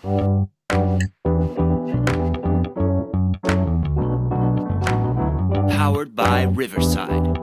Powered by Riverside.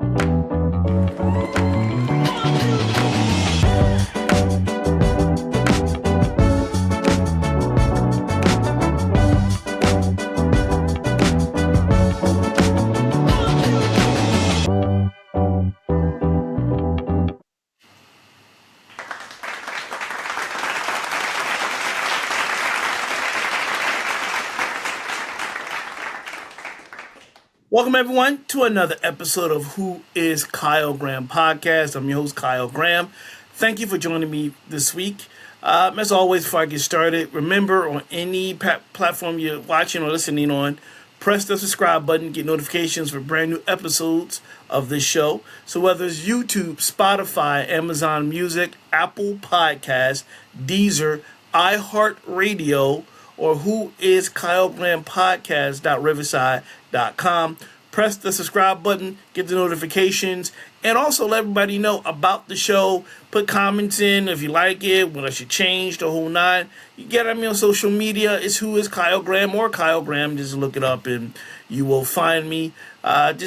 Welcome, everyone, to another episode of Who is Kyle Graham podcast. I'm your host, Kyle Graham. Thank you for joining me this week. As always, before I get started, remember on any platform you're watching or listening on, press the subscribe button, get notifications for brand new episodes of this show. So whether it's YouTube, Spotify, Amazon Music, Apple Podcasts, Deezer, iHeartRadio, or Who is Kyle Graham podcast.riverside.com. Press the subscribe button, get the notifications, and also let everybody know about the show. Put comments in if you like it, what I should change, the whole nine. You get at me on social media. It's Who is Kyle Graham or Kyle Graham. Just look it up and you will find me. Let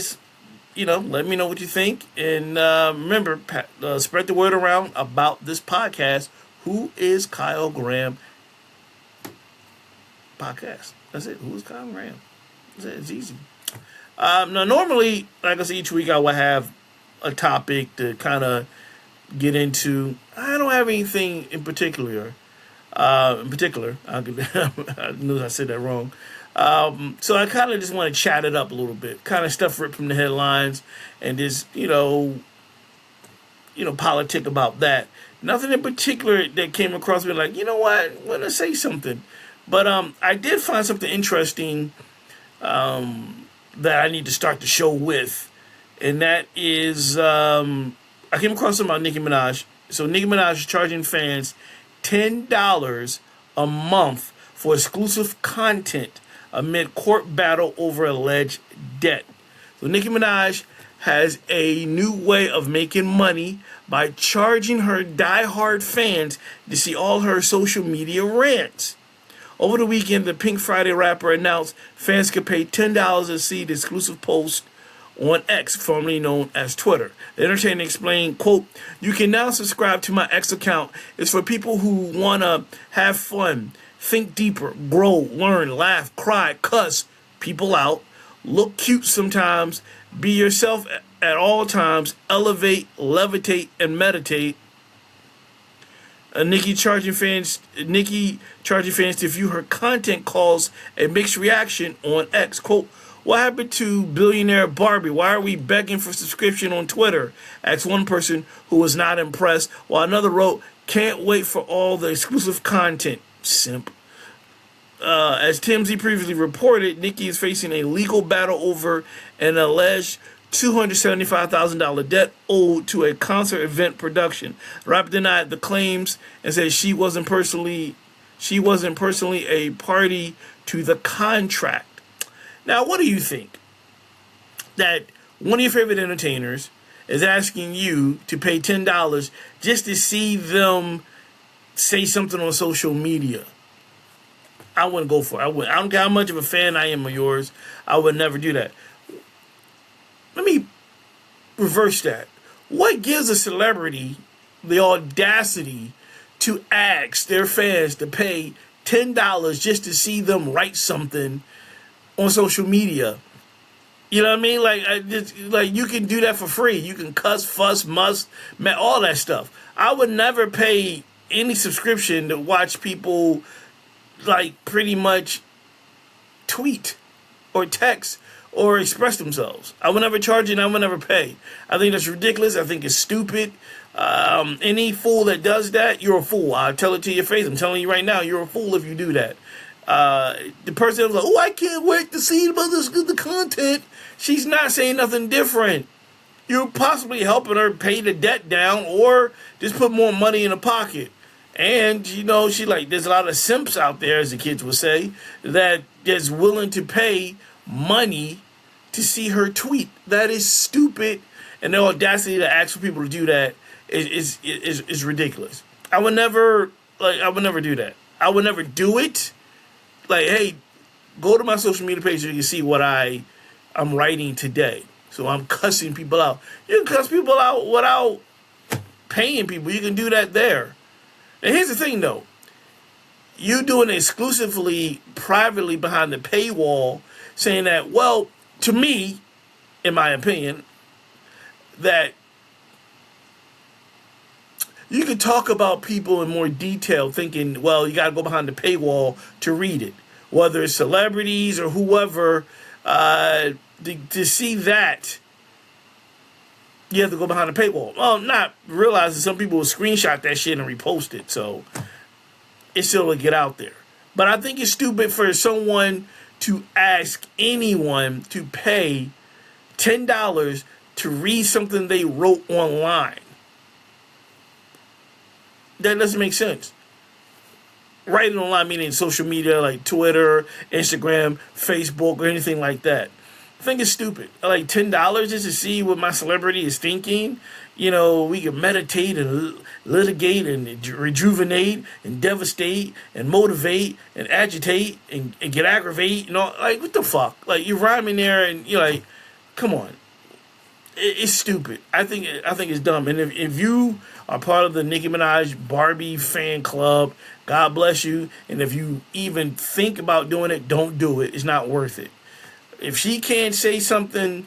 me know what you think. And remember, spread the word around about this podcast, Who is Kyle Graham podcast. That's it. Who is Kyle Graham? That's it. It's easy. Now, normally, like I said, each week I will have a topic to kind of get into. I don't have anything in particular. I knew I said that wrong. So I kind of just want to chat it up a little bit. Kind of stuff ripped from the headlines and just, politic about that. Nothing in particular that came across me like, you know what, I'm going to say something. But I did find something interesting that I need to start the show with. And that is, I came across something about Nicki Minaj. So Nicki Minaj is charging fans $10 a month for exclusive content amid court battle over alleged debt. So Nicki Minaj has a new way of making money by charging her diehard fans to see all her social media rants. Over the weekend, the Pink Friday rapper announced fans could pay $10 to see the exclusive post on X, formerly known as Twitter. The entertainer explained, quote, "You can now subscribe to my X account. It's for people who want to have fun, think deeper, grow, learn, laugh, cry, cuss people out, look cute sometimes, be yourself at all times, elevate, levitate, and meditate." Nicki charging fans to view her content calls a mixed reaction on X. Quote, "What happened to billionaire Barbie? Why are we begging for subscription on Twitter?" asked one person who was not impressed, while another wrote, "Can't wait for all the exclusive content. Simp." As TMZ previously reported, Nicki is facing a legal battle over an alleged $275,000 debt owed to a concert event production. The rapper denied the claims and said she wasn't personally a party to the contract. Now, what do you think? That one of your favorite entertainers is asking you to pay $10 just to see them say something on social media? I wouldn't go for it. I don't care how much of a fan I am of yours. I would never do that. Let me reverse that. What gives a celebrity the audacity to ask their fans to pay $10 just to see them write something on social media? You know what I mean? Like you can do that for free. You can cuss, fuss, all that stuff. I would never pay any subscription to watch people pretty much tweet or text or express themselves. I would never charge it and I would never pay. I think that's ridiculous. I think it's stupid. Any fool that does that, you're a fool. I'll tell it to your face. I'm telling you right now, you're a fool if you do that. The person that was like, "Oh, I can't wait to see about the content," she's not saying nothing different. You're possibly helping her pay the debt down or just put more money in the pocket. And, there's a lot of simps out there, as the kids would say, that is willing to pay money to see her tweet. That is stupid. And the audacity to ask for people to do that is ridiculous. I would never do that. I would never do it. Like, hey, go to my social media page so you can see what I'm writing today. So I'm cussing people out. You can cuss people out without paying people. You can do that there. And here's the thing, though. You doing it exclusively, privately behind the paywall, saying that, well, to me, in my opinion, that you could talk about people in more detail, thinking, well, you got to go behind the paywall to read it. Whether it's celebrities or whoever, to see that, you have to go behind the paywall. Well, not realizing some people will screenshot that shit and repost it, so it's still to get out there. But I think it's stupid for someone to ask anyone to pay $10 to read something they wrote online. That doesn't make sense. Writing online meaning social media like Twitter, Instagram, Facebook, or anything like that. I think it's stupid. Like $10 just to see what my celebrity is thinking. You know, we can meditate and litigate and rejuvenate and devastate and motivate and agitate and get aggravate. You know, like what the fuck? Like you're rhyming there and you're like, come on. It's stupid. I think it's dumb. And if you are part of the Nicki Minaj Barbie fan club, God bless you. And if you even think about doing it, don't do it. It's not worth it. If she can't say something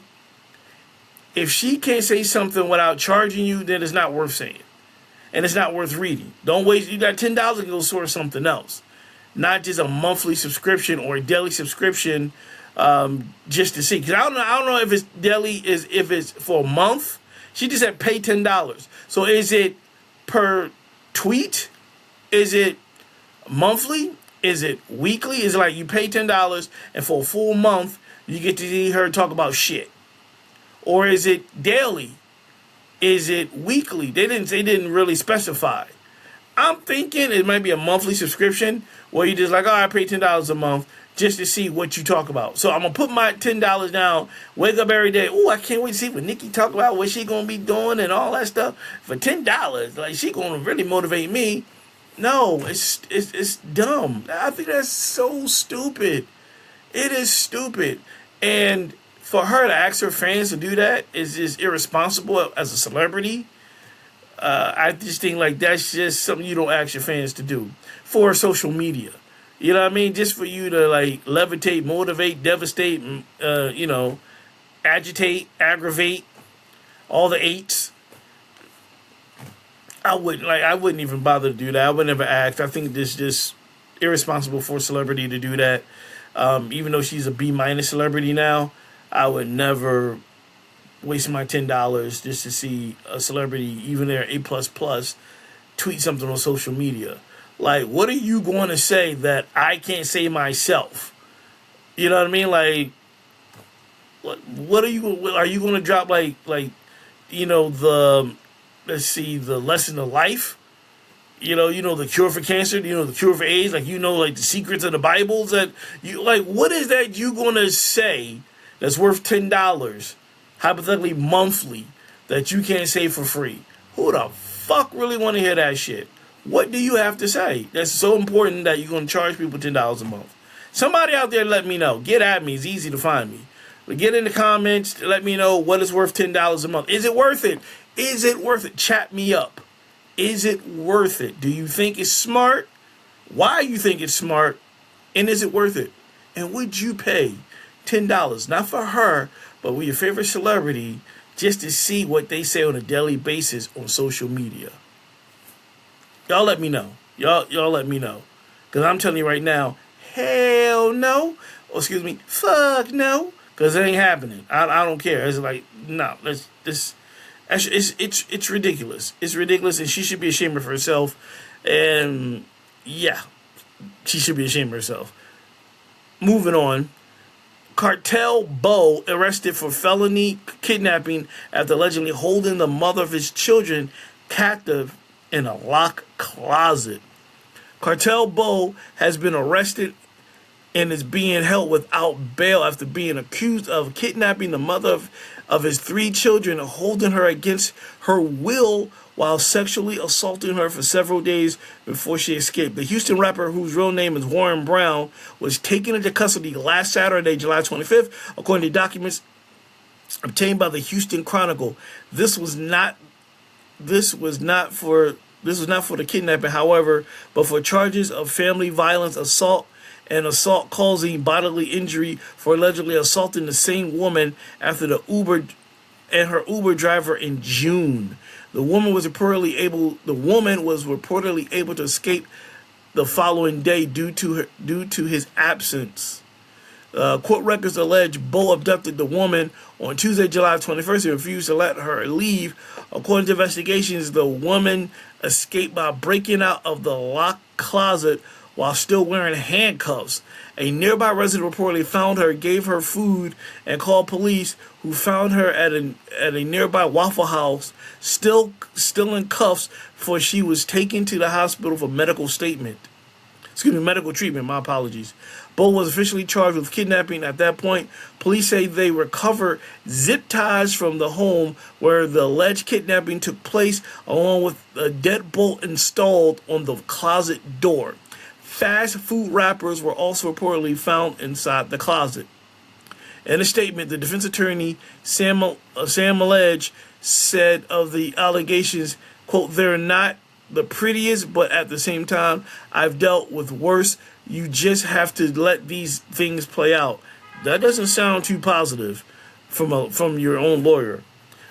without charging you, then it's not worth saying. And it's not worth reading. Don't waste. You got $10 to go source something else, not just a monthly subscription or a daily subscription. Just to see, because I don't know if it's daily, if it's for a month. She just said pay $10. So is it per tweet? Is it monthly? Is it weekly? Is it like you pay $10 and for a full month you get to see her talk about shit? Or is it daily? Is it weekly? They didn't really specify. I'm thinking it might be a monthly subscription where you just like, oh, I pay $10 a month just to see what you talk about. So I'm going to put my $10 down, wake up every day. Oh, I can't wait to see what Nicki talk about, what she going to be doing and all that stuff. For $10, like she going to really motivate me. No, it's dumb. I think that's so stupid. It is stupid. And for her to ask her fans to do that is just irresponsible as a celebrity. I just think like that's just something you don't ask your fans to do for social media. You know what I mean? Just for you to like levitate, motivate, devastate, agitate, aggravate, all the eights. I wouldn't even bother to do that. I would never ask. I think this just irresponsible for a celebrity to do that. Even though she's a B- celebrity now, I would never waste my $10 just to see a celebrity, even their A++, tweet something on social media. Like, what are you going to say that I can't say myself? You know what I mean? Like, what are you going to drop the lesson of life? The cure for cancer, the cure for AIDS, like the secrets of the Bibles that you like. What is that you going to say that's worth $10, hypothetically monthly, that you can't say for free? Who the fuck really want to hear that shit? What do you have to say that's so important that you're going to charge people $10 a month? Somebody out there let me know. Get at me. It's easy to find me. But get in the comments. Let me know what is worth $10 a month. Is it worth it? Is it worth it? Chat me up. Is it worth it? Do you think it's smart? Why you think it's smart? And is it worth it? And would you pay $10, not for her, but with your favorite celebrity, just to see what they say on a daily basis on social media? Y'all let me know. Y'all let me know. Because I'm telling you right now, hell no. Or excuse me, fuck no. Because it ain't happening. I don't care. It's like, no. It's ridiculous. It's ridiculous. And she should be ashamed of herself. And yeah, she should be ashamed of herself. Moving on. Cartel Beau arrested for felony kidnapping after allegedly holding the mother of his children captive in a locked closet. Cartel Beau has been arrested and is being held without bail after being accused of kidnapping the mother of his 3 children and holding her against her will while sexually assaulting her for several days before she escaped. The Houston rapper, whose real name is Warren Brown, was taken into custody last Saturday, July 25th, according to documents obtained by the Houston Chronicle. This was not for the kidnapping, however, but for charges of family violence, assault, and assault causing bodily injury for allegedly assaulting the same woman after her Uber driver in June. The woman was reportedly able to escape the following day due to his absence. Court records allege Bo abducted the woman on Tuesday, July 21st, and refused to let her leave. According to investigations, the woman escaped by breaking out of the locked closet while still wearing handcuffs. A nearby resident reportedly found her, gave her food, and called police, who found her at a nearby Waffle House, still in cuffs, for she was taken to the hospital for medical treatment. My apologies. Bo was officially charged with kidnapping at that point. Police say they recovered zip ties from the home where the alleged kidnapping took place, along with a deadbolt installed on the closet door. Fast food wrappers were also reportedly found inside the closet. In a statement, the defense attorney, Sam Milledge, said of the allegations, quote, "They're not the prettiest, but at the same time, I've dealt with worse. You just have to let these things play out." That doesn't sound too positive from your own lawyer.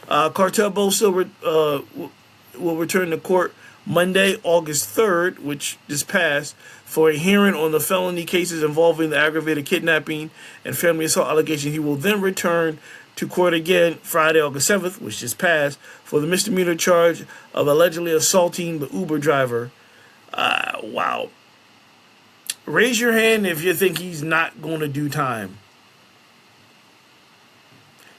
Cartel Bo still will return to court Monday, August 3rd, which just passed, for a hearing on the felony cases involving the aggravated kidnapping and family assault allegation. He will then return to court again Friday, August 7th, which just passed, for the misdemeanor charge of allegedly assaulting the Uber driver. Wow. Raise your hand if you think he's not going to do time.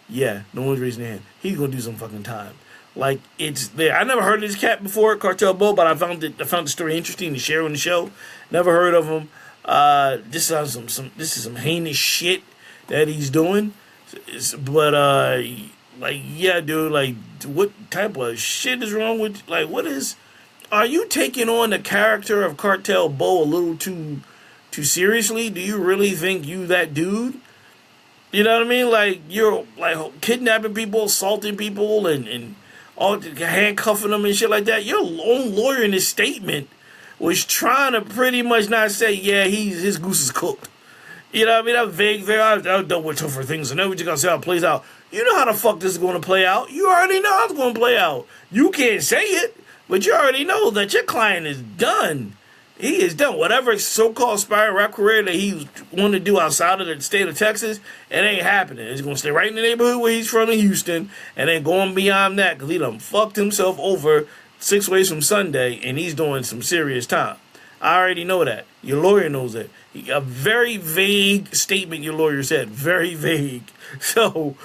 Yeah, no one's raising their hand. He's going to do some fucking time. Like, it's there. I never heard of this cat before, Cartel Bo, but I found the story interesting to share on the show. Never heard of him. This is some heinous shit that he's doing. But yeah, dude, like, what type of shit is wrong with, like, are you taking on the character of Cartel Bo a little too seriously? Do you really think you that dude? You know what I mean? Like, you're like kidnapping people, assaulting people, and all handcuffing them and shit like that. Your own lawyer in his statement was trying to pretty much not say, yeah, his goose is cooked. You know what I mean? That vague thing. I've done with tougher things, and then we just gotta see how it plays out. You know how the fuck this is going to play out. You already know how it's going to play out. You can't say it, but you already know that your client is done. He is done. Whatever so-called aspiring rap career that he wanted to do outside of the state of Texas, it ain't happening. He's going to stay right in the neighborhood where he's from in Houston, and then going beyond that, because he done fucked himself over 6 ways from Sunday, and he's doing some serious time. I already know that. Your lawyer knows that. A very vague statement your lawyer said. Very vague. So,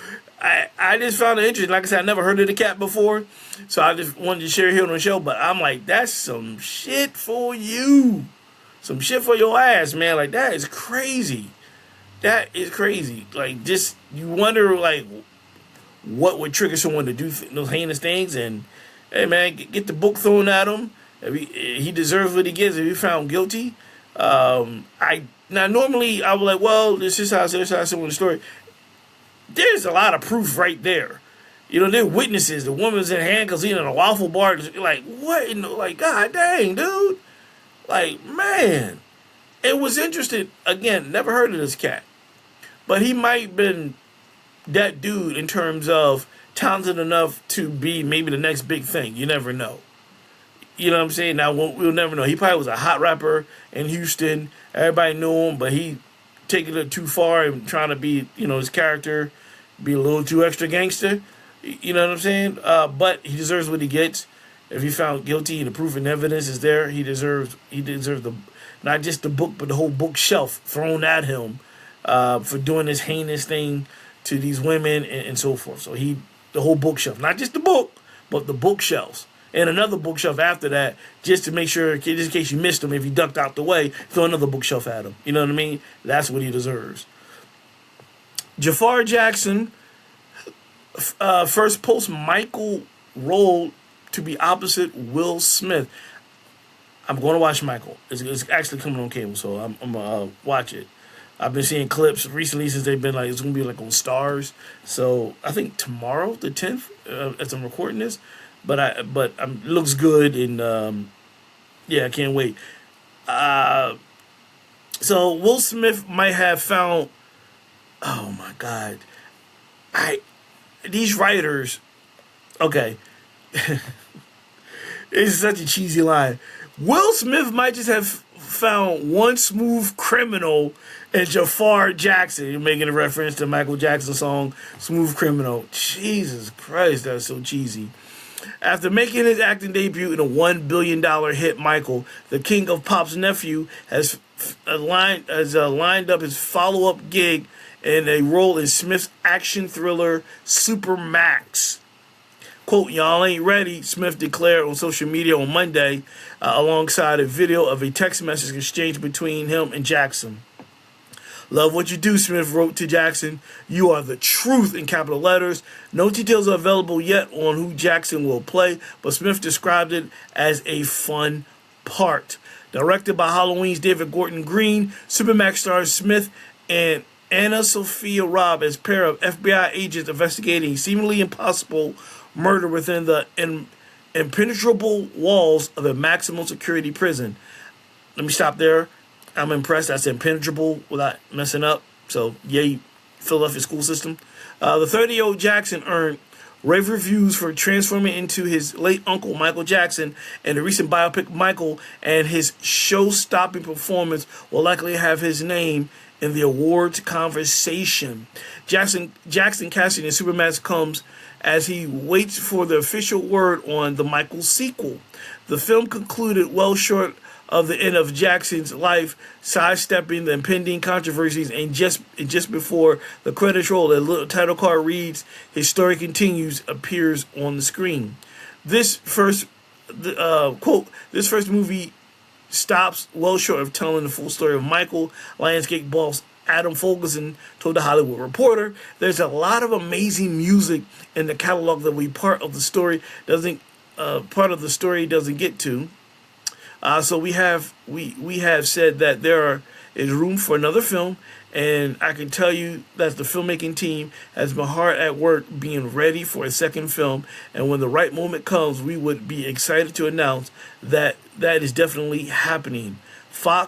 I just found it interesting. Like I said, I never heard of the cat before, so I just wanted to share it here on the show. But I'm like, that's some shit for you. Some shit for your ass, man. Like, that is crazy. That is crazy. Like, just, you wonder, like, what would trigger someone to do those heinous things. And, hey, man, get the book thrown at him. He deserves what he gets if he's found guilty. Normally I would like, well, this is how I said the story. There's a lot of proof right there. You know, there are witnesses. The woman's in handcuffs eating at a waffle bar. Like, what? Like, god dang, dude. Like, man. It was interesting. Again, never heard of this cat. But he might have been that dude in terms of talented enough to be maybe the next big thing. You never know. You know what I'm saying? Now, we'll never know. He probably was a hot rapper in Houston. Everybody knew him, but he taking it too far and trying to be, his character, be a little too extra gangster. You know what I'm saying? But he deserves what he gets. If he found guilty and the proof and evidence is there, he deserves not just the book, but the whole bookshelf thrown at him for doing this heinous thing to these women and so forth. So the whole bookshelf, not just the book, but the bookshelves. and another bookshelf after that, just to make sure, just in case you missed him, if he ducked out the way, throw another bookshelf at him. You know what I mean? That's what he deserves. Jaafar Jackson first post Michael role to be opposite Will Smith. I'm going to watch Michael. It's actually coming on cable, so I'm gonna watch it. I've been seeing clips recently since they've been like, it's gonna be like on Stars. So I think tomorrow, the 10th, as I'm recording this. But it looks good, and yeah, I can't wait. So Will Smith might have found. Oh my God, these writers. Okay, it's such a cheesy line. Will Smith might just have found one smooth criminal in Jaafar Jackson. You're making a reference to Michael Jackson's song "Smooth Criminal." Jesus Christ, that's so cheesy. After making his acting debut in a $1 billion hit, Michael, the King of Pop's nephew, has lined up his follow-up gig in a role in Smith's action thriller Supermax. Quote, "Y'all ain't ready," Smith declared on social media on Monday, alongside a video of a text message exchange between him and Jackson. "Love what you do," Smith wrote to Jackson. "You are the truth," in capital letters. No details are available yet on who Jackson will play, but Smith described it as a fun part. Directed by Halloween's David Gordon Green, Supermax stars Smith and Anna Sophia Robb as a pair of FBI agents investigating a seemingly impossible murder within the impenetrable walls of a maximum security prison. Let me stop there. I'm impressed. That's impenetrable without messing up. So, yay, Philadelphia school system. The 30-year-old Jackson earned rave reviews for transforming into his late uncle, Michael Jackson, and the recent biopic Michael, and his show-stopping performance will likely have his name in the awards conversation. Jackson casting in Supermax comes as he waits for the official word on the Michael sequel. The film concluded well short of the end of Jackson's life, sidestepping the impending controversies, and just before the credits roll, a little title card reads, "His story continues," appears on the screen. This first movie stops well short of telling the full story of Michael. Lionsgate boss Adam Fogelson told The Hollywood Reporter, "There's a lot of amazing music in the catalog that part of the story doesn't get to." So we have said that there is room for another film, and I can tell you that the filmmaking team has been hard at work being ready for a second film, and when the right moment comes, we would be excited to announce that is definitely happening. For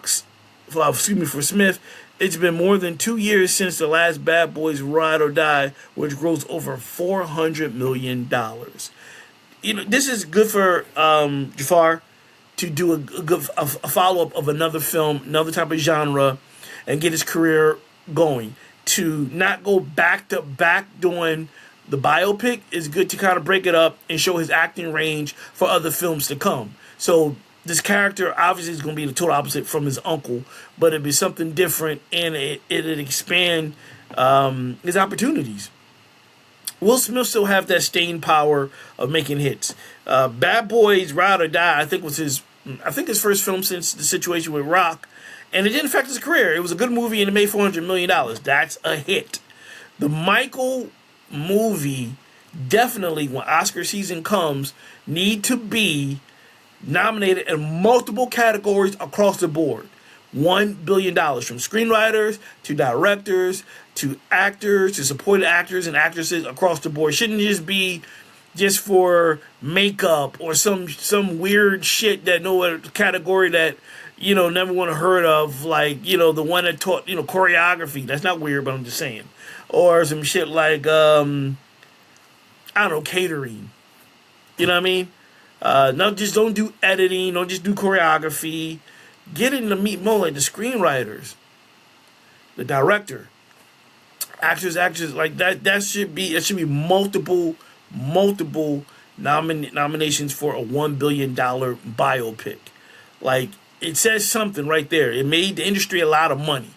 Smith, it's been more than 2 years since the last Bad Boys Ride or Die, which grossed over $400 million. You know, this is good for Jaafar to do a follow-up of another film, another type of genre, and get his career going. To not go back-to-back doing the biopic is good to kind of break it up and show his acting range for other films to come. So this character obviously is going to be the total opposite from his uncle, but it'd be something different, and it'd expand his opportunities. Will Smith still have that staying power of making hits. Bad Boys Ride or Die, I think his first film since the situation with Rock, and it didn't affect his career. It was a good movie and it made $400 million. That's a hit. The Michael movie, definitely when Oscar season comes, need to be nominated in multiple categories across the board. $1 billion, from screenwriters to directors to actors to supporting actors and actresses across the board. Shouldn't just be just for makeup or some weird shit that no other category that, you know, never would have heard of, like, you know, the one that taught, you know, choreography. That's not weird, but I'm just saying. Or some shit like, I don't know, catering. You know what I mean? Don't do editing, don't just do choreography. Get in the meat more like the screenwriters, the director, actors, like that. It should be multiple nominations for a $1 billion biopic. Like, it says something right there. It made the industry a lot of money.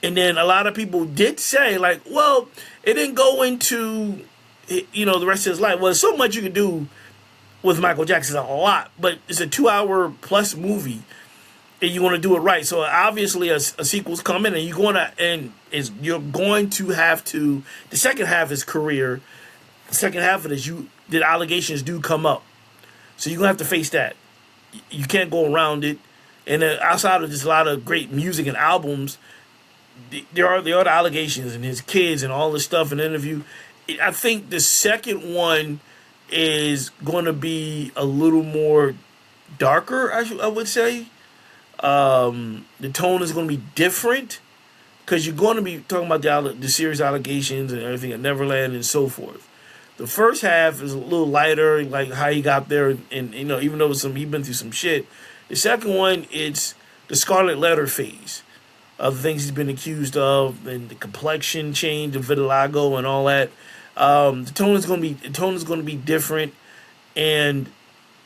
And then a lot of people did say, like, well, it didn't go into, you know, the rest of his life. Well, there's so much you can do with Michael Jackson is a lot, but it's a 2 hour plus movie, and you want to do it right. So obviously a sequel's coming, and you're going to have to. The second half of his career, the second half of this, the allegations do come up, so you're gonna have to face that. You can't go around it. And then outside of just a lot of great music and albums, there are the allegations and his kids and all this stuff in the interview. I think the second one is going to be a little more darker, I would say. The tone is going to be different because you're going to be talking about the serious allegations and everything at Neverland and so forth. The first half is a little lighter, like how he got there, and even though he's been through some shit. The second one, it's the Scarlet Letter phase of the things he's been accused of, and the complexion change, the vitiligo, and all that. The tone is going to be different, and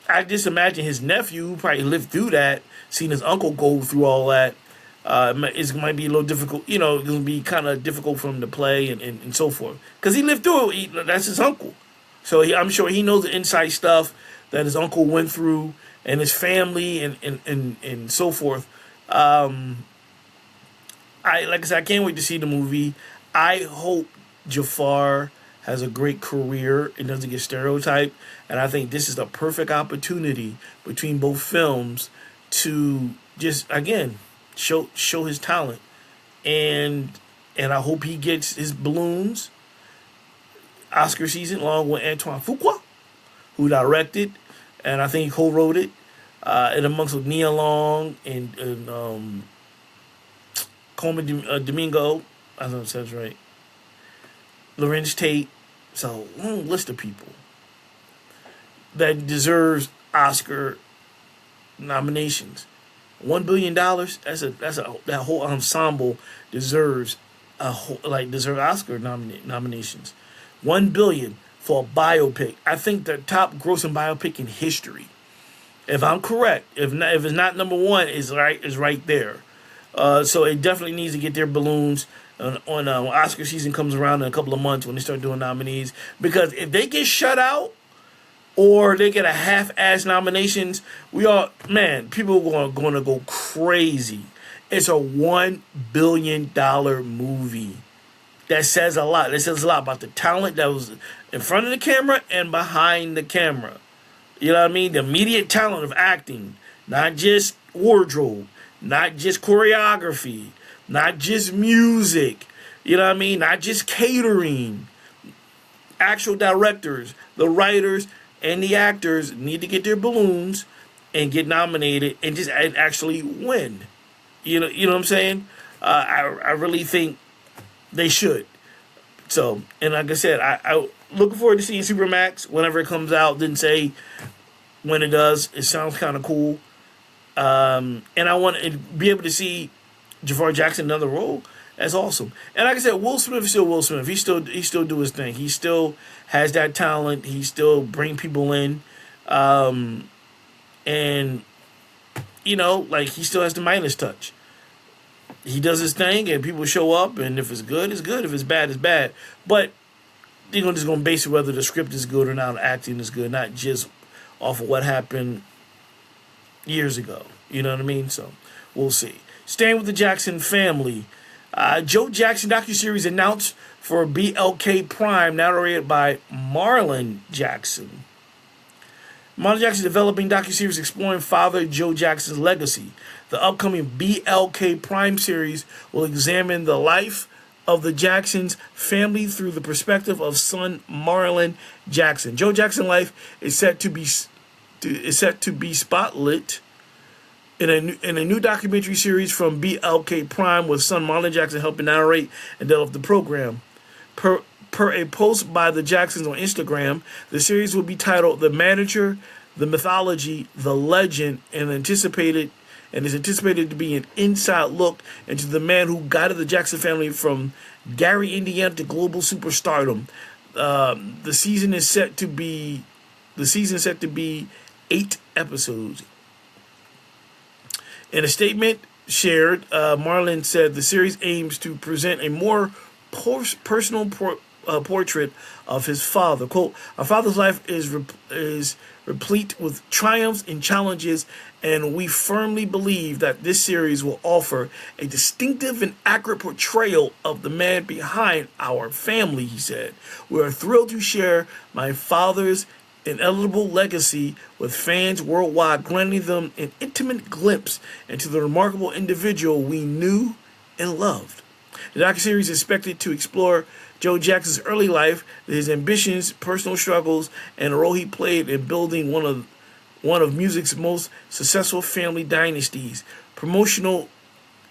I just imagine his nephew, who probably lived through that, seeing his uncle go through all that. It might be a little difficult. It's going to be kind of difficult for him to play and so forth, because he lived through it. That's his uncle, so I'm sure he knows the inside stuff that his uncle went through, and his family and so forth. Like I said, I can't wait to see the movie. I hope Jaafar has a great career and doesn't get stereotyped. And I think this is the perfect opportunity between both films to just, again, show his talent. And I hope he gets his balloons Oscar season along with Antoine Fuqua, who directed, and I think he co-wrote it, and amongst with Nia Long and Coleman Domingo, I don't know if that's right, Lorenz Tate. So long list of people that deserves Oscar nominations. $1 billion. That whole ensemble deserves Oscar nominations. $1 billion for a biopic. I think the top grossing biopic in history. If I'm correct, if it's not number one, is right there. So it definitely needs to get their balloons on when Oscar season comes around in a couple of months when they start doing nominees. Because if they get shut out or they get a half-ass nominations, people are going to go crazy. It's a $1 billion movie. That says a lot. That says a lot about the talent that was in front of the camera and behind the camera. You know what I mean? The immediate talent of acting, not just wardrobe, not just choreography, not just music, you know what I mean? Not just catering. Actual directors, the writers, and the actors need to get their balloons and get nominated and actually win. You know what I'm saying? I really think they should. So, and like I said, I looking forward to seeing Supermax whenever it comes out. Didn't say when it does. It sounds kind of cool. And I want to be able to see Jaafar Jackson in another role. That's awesome. And like I said, Will Smith is still Will Smith. He still do his thing. He still has that talent. He still bring people in. And he still has the Midas touch. He does his thing and people show up, and if it's good, it's good. If it's bad, it's bad. But they're just going to base it whether the script is good or not, acting is good, not just off of what happened years ago. You know what I mean? So we'll see. Staying with the Jackson family, Joe Jackson docuseries announced for BLK Prime, narrated by Marlon Jackson. Marlon Jackson developing docuseries exploring father Joe Jackson's legacy. The upcoming BLK Prime series will examine the life of the Jacksons family through the perspective of son Marlon Jackson. Joe Jackson's life is set to be spotlit in a new documentary series from BLK Prime, with son Marlon Jackson helping narrate and develop the program. Per a post by the Jacksons on Instagram, the series will be titled "The Manager, the Mythology, the Legend," and is anticipated to be an inside look into the man who guided the Jackson family from Gary, Indiana, to global superstardom. The season is set to be 8 episodes. In a statement shared, Marlon said the series aims to present a more personal portrait of his father. Quote, "Our father's life is replete with triumphs and challenges, and we firmly believe that this series will offer a distinctive and accurate portrayal of the man behind our family," he said. "We are thrilled to share my father's ineligible legacy with fans worldwide, granting them an intimate glimpse into the remarkable individual we knew and loved." The docuseries is expected to explore Joe Jackson's early life, his ambitions, personal struggles, and the role he played in building one of music's most successful family dynasties. Promotional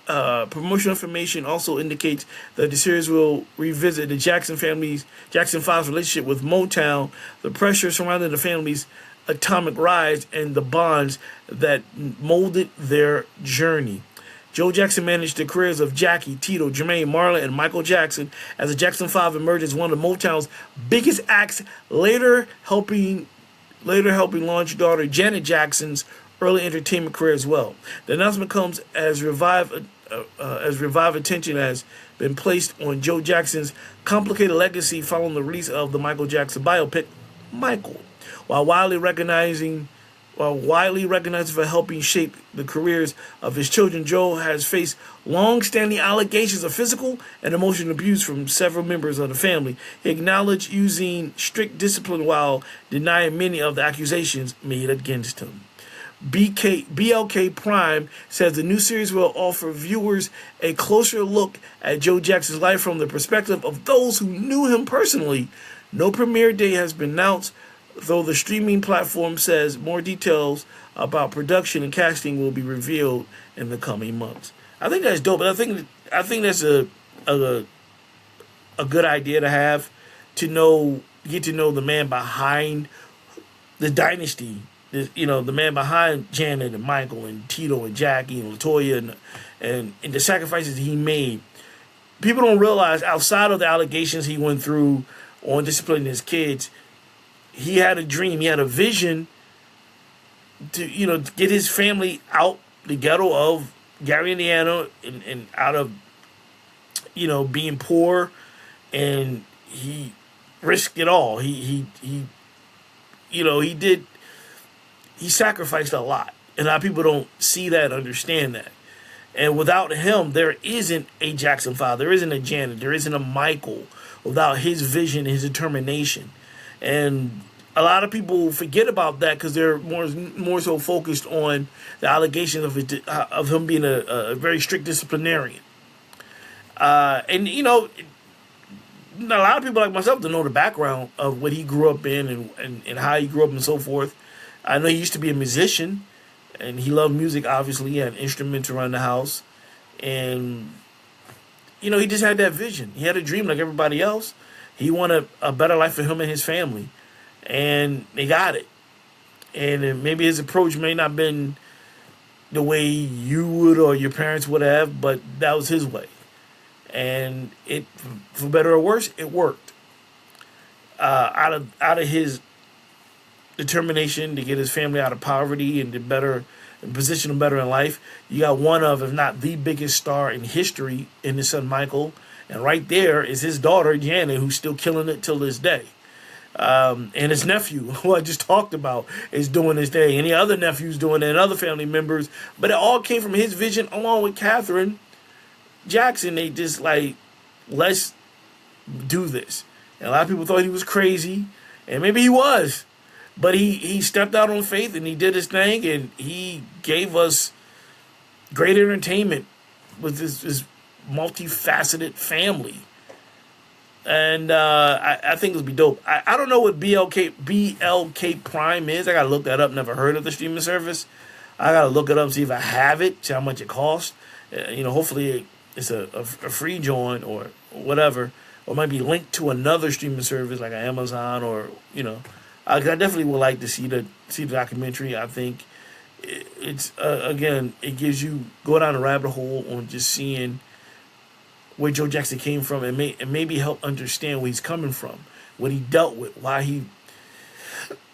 information also indicates that the series will revisit the Jackson 5's relationship with Motown, the pressure surrounding the family's atomic rise, and the bonds that molded their journey. Joe Jackson managed the careers of Jackie, Tito, Jermaine, Marlon, and Michael Jackson as the Jackson 5 emerged as one of Motown's biggest acts, later helping launch daughter Janet Jackson's early entertainment career as well. The announcement comes as revived attention has been placed on Joe Jackson's complicated legacy following the release of the Michael Jackson biopic, Michael. While widely recognized for helping shape the careers of his children, Joe has faced long-standing allegations of physical and emotional abuse from several members of the family. He acknowledged using strict discipline while denying many of the accusations made against him. BLK Prime says the new series will offer viewers a closer look at Joe Jackson's life from the perspective of those who knew him personally. No premiere date has been announced, though the streaming platform says more details about production and casting will be revealed in the coming months. I think that's dope. I think that's a good idea to have, to get to know the man behind the dynasty. The man behind Janet and Michael and Tito and Jackie and LaToya and the sacrifices he made. People don't realize, outside of the allegations he went through on disciplining his kids, he had a dream. He had a vision to get his family out the ghetto of Gary, Indiana, and out of being poor, and he risked it all. He sacrificed a lot, and a lot of people don't see that, understand that. And without him, there isn't a Jackson 5, there isn't a Janet, there isn't a Michael, without his vision, his determination. And a lot of people forget about that because they're more so focused on the allegations of him being a very strict disciplinarian. And a lot of people like myself don't know the background of what he grew up in and how he grew up and so forth. I know he used to be a musician, and he loved music, obviously. He had instruments around the house. And, he just had that vision. He had a dream like everybody else. He wanted a better life for him and his family. And they got it. And maybe his approach may not have been the way you would or your parents would have, but that was his way. And it, for better or worse, it worked. Out of his determination to get his family out of poverty and position them better in life, you got one of, if not the biggest star in history in his son Michael, and right there is his daughter Janet, who's still killing it till this day. And his nephew, who I just talked about, is doing his day. Any other nephews doing it, and other family members. But it all came from his vision, along with Catherine Jackson. They just let's do this. And a lot of people thought he was crazy, and maybe he was. But he stepped out on faith, and he did his thing, and he gave us great entertainment with his multifaceted family. And I think it'll be dope. I don't know what BLK Prime is. I got to look that up. Never heard of the streaming service. I got to look it up, see if I have it, see how much it costs. Hopefully it's a free join or whatever. Or it might be linked to another streaming service like Amazon or, I definitely would like to see the documentary. I think it's again, it gives you go down a rabbit hole on just seeing where Joe Jackson came from and maybe help understand where he's coming from, what he dealt with, why he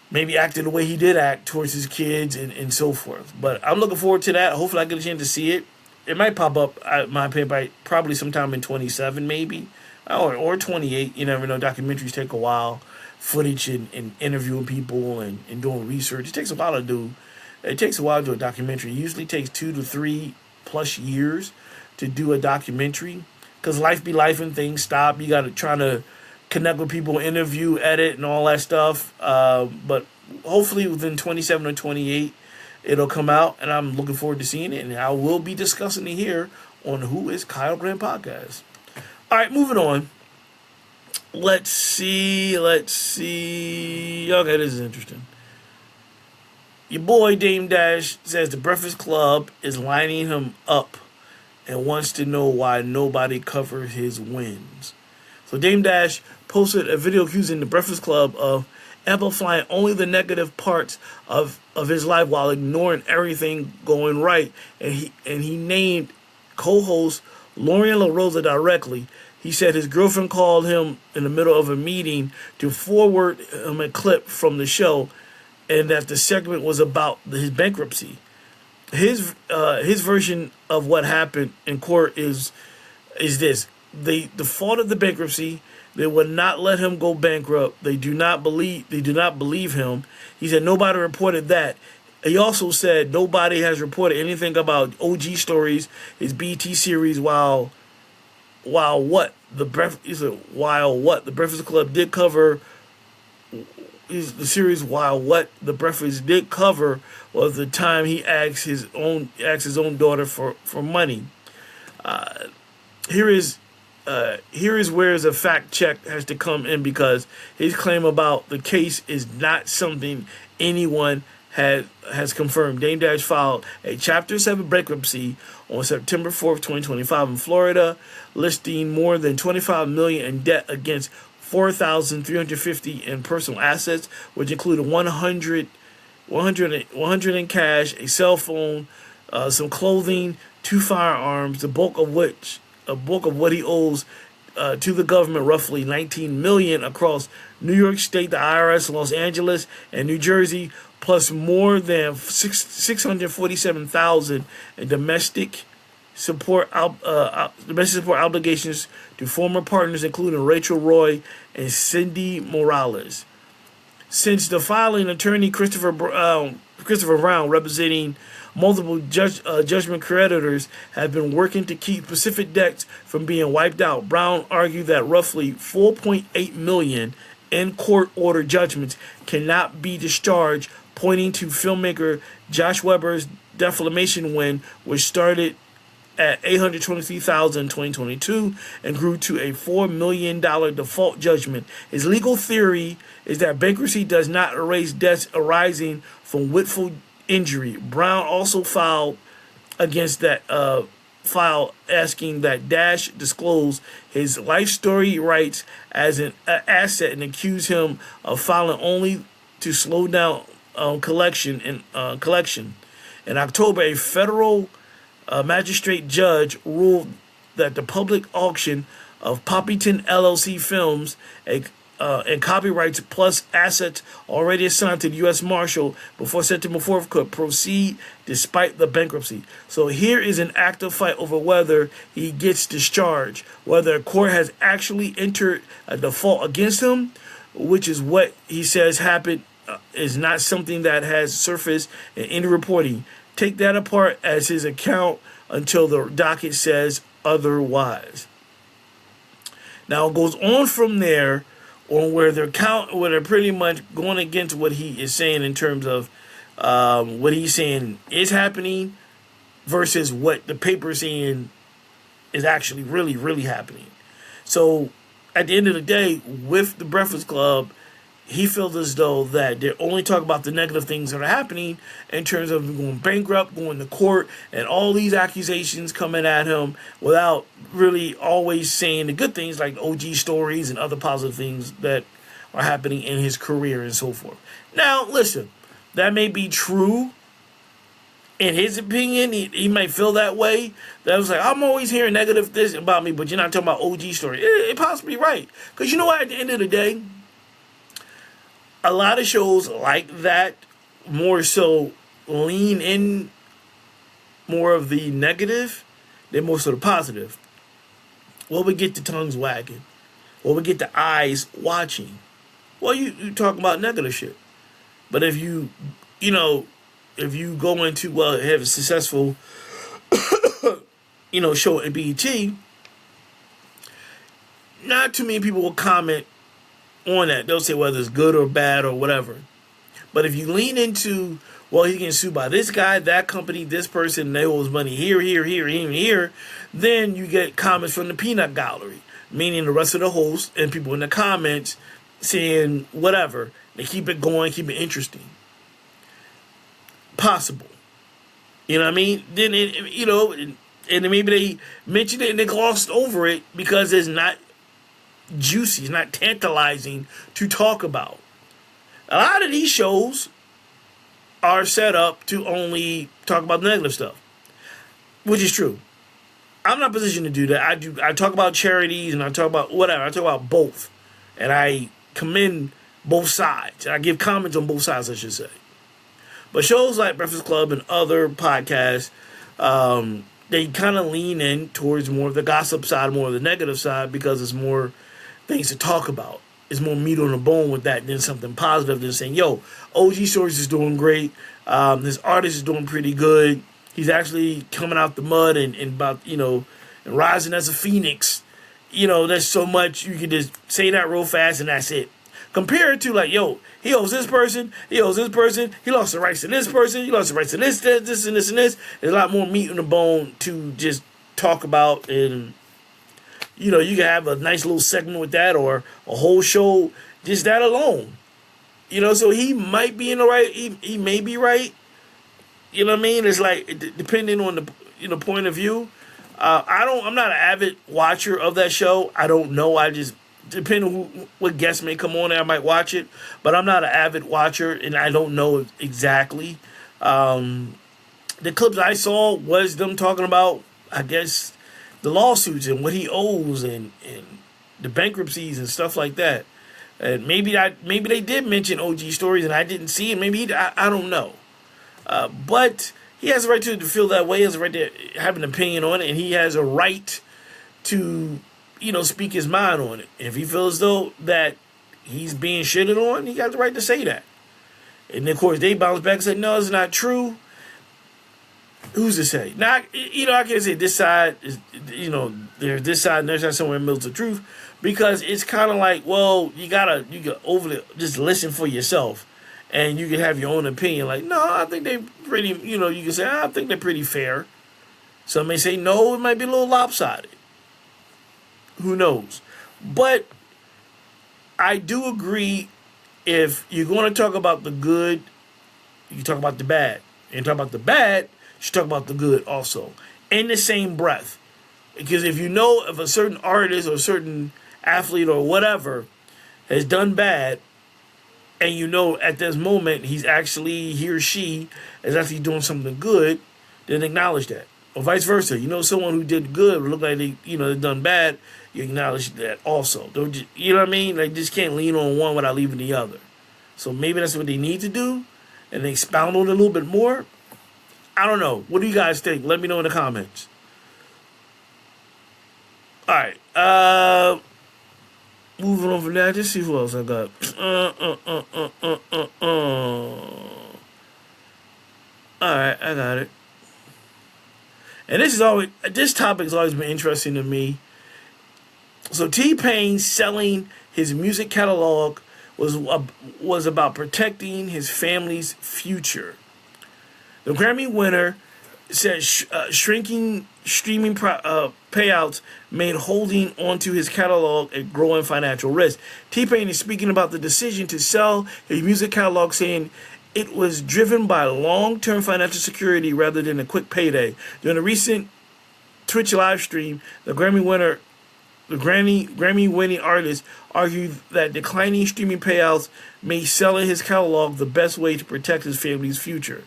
maybe acted the way he did act towards his kids and so forth. But I'm looking forward to that. Hopefully I get a chance to see it. It might pop up, my opinion, probably sometime in 27 maybe. or 28. You never know. Documentaries take a while. Footage and interviewing people and doing research. It takes a while to do. It takes a while to do a documentary. It usually takes 2 to 3+ years to do a documentary because life be life and things stop. You got to try to connect with people, interview, edit, and all that stuff. But hopefully within 27 or 28, it'll come out, and I'm looking forward to seeing it. And I will be discussing it here on Who is Kyle Grant Podcast. All right, moving on. Let's see. Okay, this is interesting. Your boy Dame Dash says the Breakfast Club is lining him up and wants to know why nobody covers his wins. So Dame Dash posted a video accusing the Breakfast Club of amplifying only the negative parts of his life while ignoring everything going right. And he named co-host Lauren LaRosa directly. He said his girlfriend called him in the middle of a meeting to forward him a clip from the show, and that the segment was about his bankruptcy. His version of what happened in court is this: they defaulted the bankruptcy. They would not let him go bankrupt. They do not believe him. He said nobody reported that. He also said nobody has reported anything about OG Stories, his BT series, while what the Breakfast Club did cover. The series while what the Breakfast did cover was the time he asked his own daughter for money. Here is where a fact check has to come in, because his claim about the case is not something anyone has confirmed. Dame Dash filed a Chapter 7 bankruptcy on September 4th, 2025 in Florida, listing more than $25 million in debt against $4,350 in personal assets, which included 100 in cash, a cell phone, some clothing, 2 firearms, the bulk of what he owes to the government, roughly $19 million across New York State, the IRS, Los Angeles, and New Jersey, plus more than $647,000 in domestic support obligations to former partners, including Rachel Roy and Cindy Morales. Since the filing, attorney Christopher Brown, representing multiple judgment creditors, have been working to keep specific debts from being wiped out. Brown argued that roughly $4.8 million in court-ordered judgments cannot be discharged, pointing to filmmaker Josh Weber's defamation win, which started at $823,000 in 2022 and grew to a $4 million default judgment. His legal theory is that bankruptcy does not erase debts arising from willful injury. Brown also filed against that asking that Dash disclose his life story rights as an asset and accuse him of filing only to slow down collection. In October, a federal magistrate judge ruled that the public auction of Poppyton LLC films and copyrights plus assets already assigned to the U.S. Marshal before September 4th could proceed despite the bankruptcy. So here is an active fight over whether he gets discharged, whether a court has actually entered a default against him, which is what he says happened, is not something that has surfaced in any reporting. Take that apart as his account until the docket says otherwise. Now it goes on from there, on where they're pretty much going against what he is saying in terms of what he's saying is happening versus what the paper is saying is actually really, really happening. So at the end of the day, with the Breakfast Club, he feels as though that they're only talking about the negative things that are happening in terms of going bankrupt, going to court, and all these accusations coming at him without really always saying the good things like OG Stories and other positive things that are happening in his career and so forth. Now, listen, that may be true. In his opinion, he might feel that way. That was like, I'm always hearing negative this about me, but you're not talking about OG Story. It possibly right. Because you know what, at the end of the day, a lot of shows like that more so lean in more of the negative than most of the positive. Well, we get the tongues wagging. or we get the eyes watching. Well, you talk about negative shit. But if you know, if you go into, well, have a successful, show at BET, not too many people will comment on that. They'll say whether it's good or bad or whatever. But if you lean into, well, he's getting sued by this guy, that company, this person, they owes money here, here, then you get comments from the peanut gallery, meaning the rest of the hosts and people in the comments saying whatever. They keep it going, keep it interesting. Possible. You know what I mean? Then, and then maybe they mentioned it and they glossed over it because it's not juicy, it's not tantalizing to talk about. A lot of these shows are set up to only talk about the negative stuff, which is true. I'm not in a position to do that. I talk about charities and I talk about whatever. I talk about both. And I commend both sides. I give comments on both sides, I should say. But shows like Breakfast Club and other podcasts, they kind of lean in towards more of the gossip side, more of the negative side, because there's more things to talk about. There's more meat on the bone with that than something positive than saying, yo, OG Stories is doing great. This artist is doing pretty good. He's actually coming out the mud and about, and rising as a phoenix. There's so much, you can just say that real fast and that's it. Compared to like, yo, he owes this person, he lost the rights to this person, he lost the rights to this, and this. There's a lot more meat on the bone to just talk about, and you can have a nice little segment with that or a whole show, just that alone. So he might be in the right, he may be right. You know what I mean? It's like, depending on the point of view. I'm not an avid watcher of that show. I don't know. I just, depending on what guests may come on there, I might watch it. But I'm not an avid watcher, and I don't know exactly. The clips I saw was them talking about, I guess, the lawsuits and what he owes and the bankruptcies and stuff like that. And maybe they did mention OG Stories and I didn't see it. Maybe I don't know. But he has a right to feel that way. He has a right to have an opinion on it, and he has a right to, speak his mind on it. If he feels though that he's being shitted on, he got the right to say that. And of course, they bounce back and say, "No, it's not true." Who's to say? Now, I can't say this side is, there's this side and there's side somewhere in the middle of the truth, because it's kind of like, well, you can overly just listen for yourself. And you can have your own opinion. Like, no, I think they're pretty, you can say, I think they're pretty fair. Some may say, no, it might be a little lopsided. Who knows? But I do agree, if you're going to talk about the good, you talk about the bad. And talk about the bad, you should talk about the good also. In the same breath. Because if you know if a certain artist or a certain athlete or whatever has done bad, and at this moment he or she is actually doing something good, then acknowledge that. Or vice versa. Someone who did good look like they've done bad, you acknowledge that also. Don't just, you know what I mean? Like, just can't lean on one without leaving the other. So maybe that's what they need to do, and they expound on it a little bit more. I don't know. What do you guys think? Let me know in the comments. All right. Moving on from that, just see who else I got. Alright, I got it. And this topic has always been interesting to me. So T-Pain selling his music catalog was about protecting his family's future. The Grammy winner said shrinking streaming payouts made holding onto his catalog a growing financial risk. T-Pain is speaking about the decision to sell his music catalog, saying it was driven by long-term financial security rather than a quick payday. During a recent Twitch live stream, the Grammy-winning artist argued that declining streaming payouts made selling his catalog the best way to protect his family's future.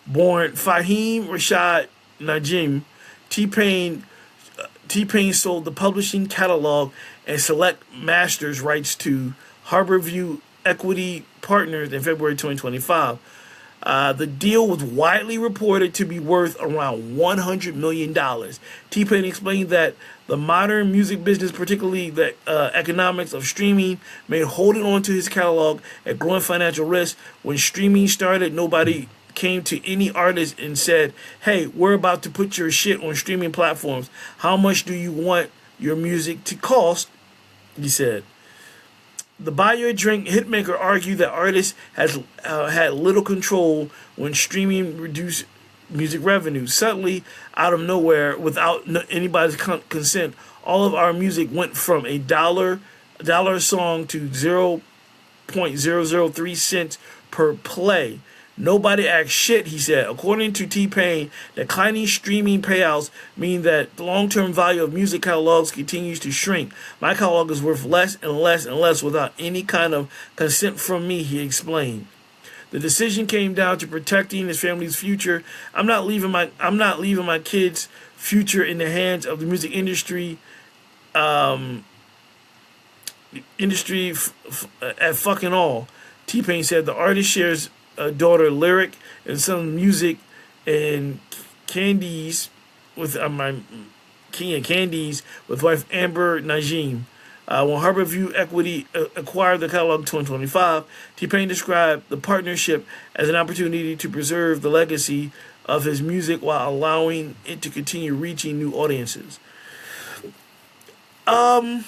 Born Fahim Rashad Najim, T-Pain sold the publishing catalog and select masters rights to Harborview Equity Partners in February 2025. The deal was widely reported to be worth around $100 million. T-Pain explained that the modern music business, particularly the economics of streaming, made holding on to his catalog a growing financial risk. When streaming started, nobody came to any artist and said, hey, we're about to put your shit on streaming platforms. How much do you want your music to cost? He said. The Buy Your Drink hitmaker argued that artists has had little control when streaming reduced music revenue. Suddenly, out of nowhere, without anybody's consent, all of our music went from a dollar song to 0.003 cents per play. Nobody asked shit, he said. According to T-Pain, declining streaming payouts mean that the long-term value of music catalogs continues to shrink. My catalog is worth less and less and less without any kind of consent from me, he explained. The decision came down to protecting his family's future. I'm not leaving my kids' future in the hands of the music industry. At fucking all. T-Pain said the artist shares daughter Lyric and some music and Candies with Candies with wife Amber Najim. When Harborview Equity acquired the catalog in 2025, T-Pain described the partnership as an opportunity to preserve the legacy of his music while allowing it to continue reaching new audiences. In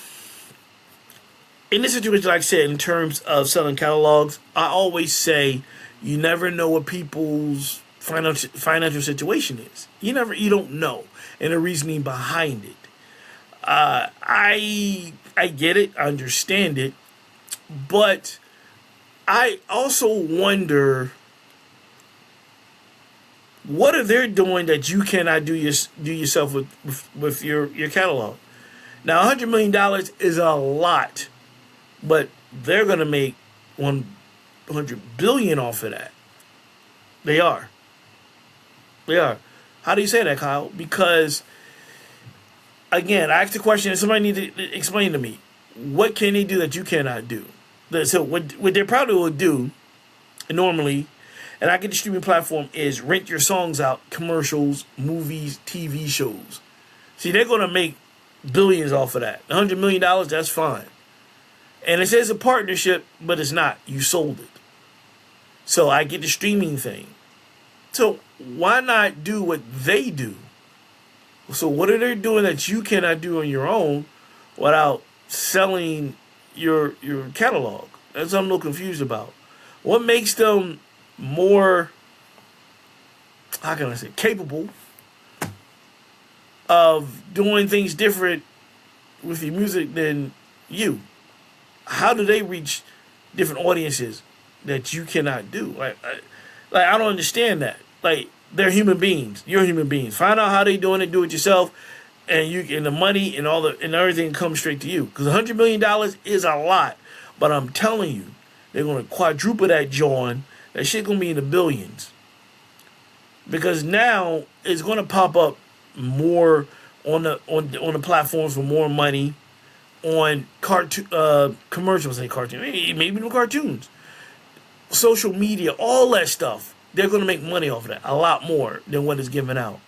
this situation, like I said, in terms of selling catalogs, I always say you never know what people's financial situation is. You don't know, and the reasoning behind it. I get it, I understand it, but I also wonder what are they doing that you cannot do yourself with your catalog. Now, $100 million is a lot, but they're gonna make $100 billion off of that. They are. How do you say that, Kyle? Because, again, I asked the question and somebody need to explain to me, what can they do that you cannot do? So what they probably will do normally, and I get the streaming platform, is rent your songs out, commercials, movies, TV shows. See, they're going to make billions off of that. $100 million, that's fine. And it says a partnership, but it's not. You sold it. So I get the streaming thing. So why not do what they do? So what are they doing that you cannot do on your own without selling your catalog? That's what I'm a little confused about. What makes them more, how can I say, capable of doing things different with your music than you? How do they reach different audiences that you cannot do? I don't understand that. Like, they're human beings. You're human beings. Find out how they doing it. Do it yourself, and the money and and everything comes straight to you. Because $100 million is a lot, but I'm telling you, they're gonna quadruple that, John. That shit gonna be in the billions. Because now it's gonna pop up more on the platforms for more money, on commercials, maybe no cartoons, social media, all that stuff. They're going to make money off of that, a lot more than what is given out.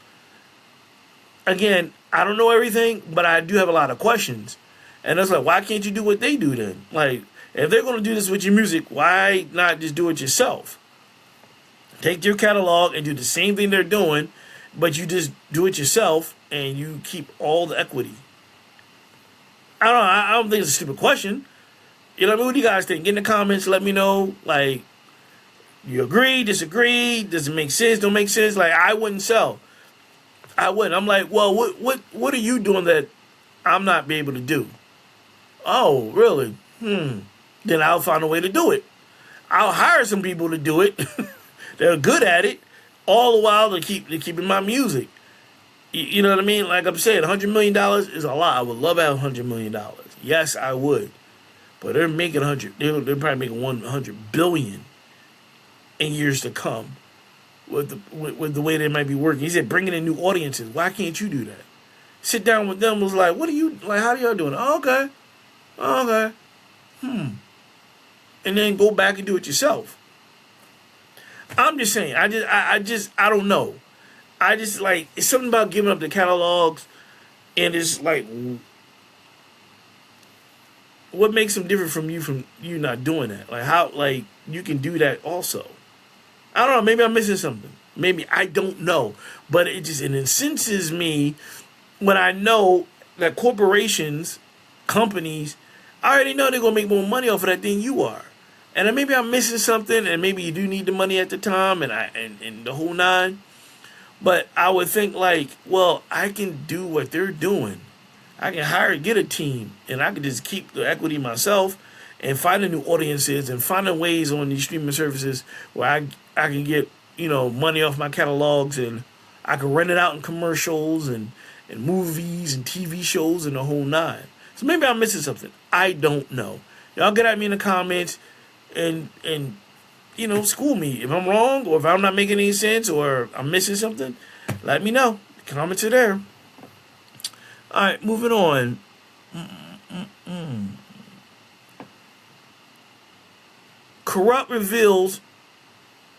Again, I don't know everything, but I do have a lot of questions. And it's like, why can't you do what they do then? Like, if they're going to do this with your music, why not just do it yourself? Take your catalog and do the same thing they're doing, but you just do it yourself and you keep all the equity. I don't think it's a stupid question. You know what I mean? What do you guys think? Get in the comments, let me know. Like, you agree, disagree, does it make sense, don't make sense? Like, I wouldn't sell. I wouldn't. I'm like, well, what are you doing that I'm not be able to do? Oh, really? Then I'll find a way to do it. I'll hire some people to do it. They're good at it, all the while they're keeping my music. You know what I mean? Like I'm saying, $100 million is a lot. I would love to have $100 million. Yes, I would. But they're making 100. They're probably making 100 billion in years to come with the way they might be working. He said, bringing in new audiences. Why can't you do that? Sit down with them. Was like, what are you like? How are y'all doing? Oh, okay. And then go back and do it yourself. I'm just saying. I don't know. I just like it's something about giving up the catalogs, and it's like what makes them different from you not doing that? Like how like you can do that also. I don't know. Maybe I'm missing something. Maybe I don't know. But it incenses me when I know that corporations, companies, I already know they're gonna make more money off of that than you are. And then maybe I'm missing something, and maybe you do need the money at the time, and the whole nine. But I would think like, well, I can do what they're doing. I can get a team, and I can just keep the equity myself, and finding new audiences and finding ways on these streaming services where I can get money off my catalogs, and I can rent it out in commercials and movies and TV shows and the whole nine. So maybe I'm missing something. I don't know. Y'all get at me in the comments and school me if I'm wrong or if I'm not making any sense or I'm missing something. Let me know. The comments are there. All right, moving on. Kurupt reveals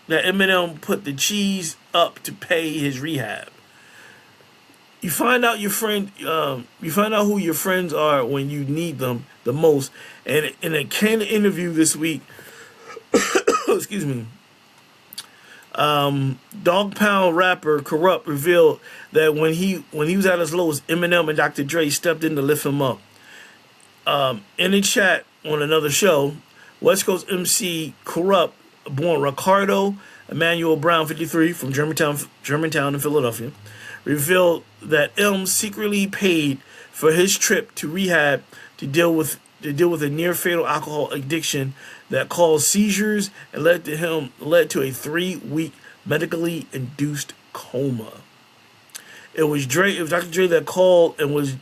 that Eminem put the cheese up to pay his rehab. You find out you find out who your friends are when you need them the most. And in a candid interview this week, excuse me, Dog Pound rapper Kurupt revealed that when he was at his lowest, Eminem and Dr. Dre stepped in to lift him up. In a chat on another show, West Coast MC Kurupt, born Ricardo Emmanuel Brown, 53, from Germantown in Philadelphia, revealed that M secretly paid for his trip to rehab to deal with a near fatal alcohol addiction that caused seizures and led to a 3-week medically induced coma. It was Dr. Dre that called and was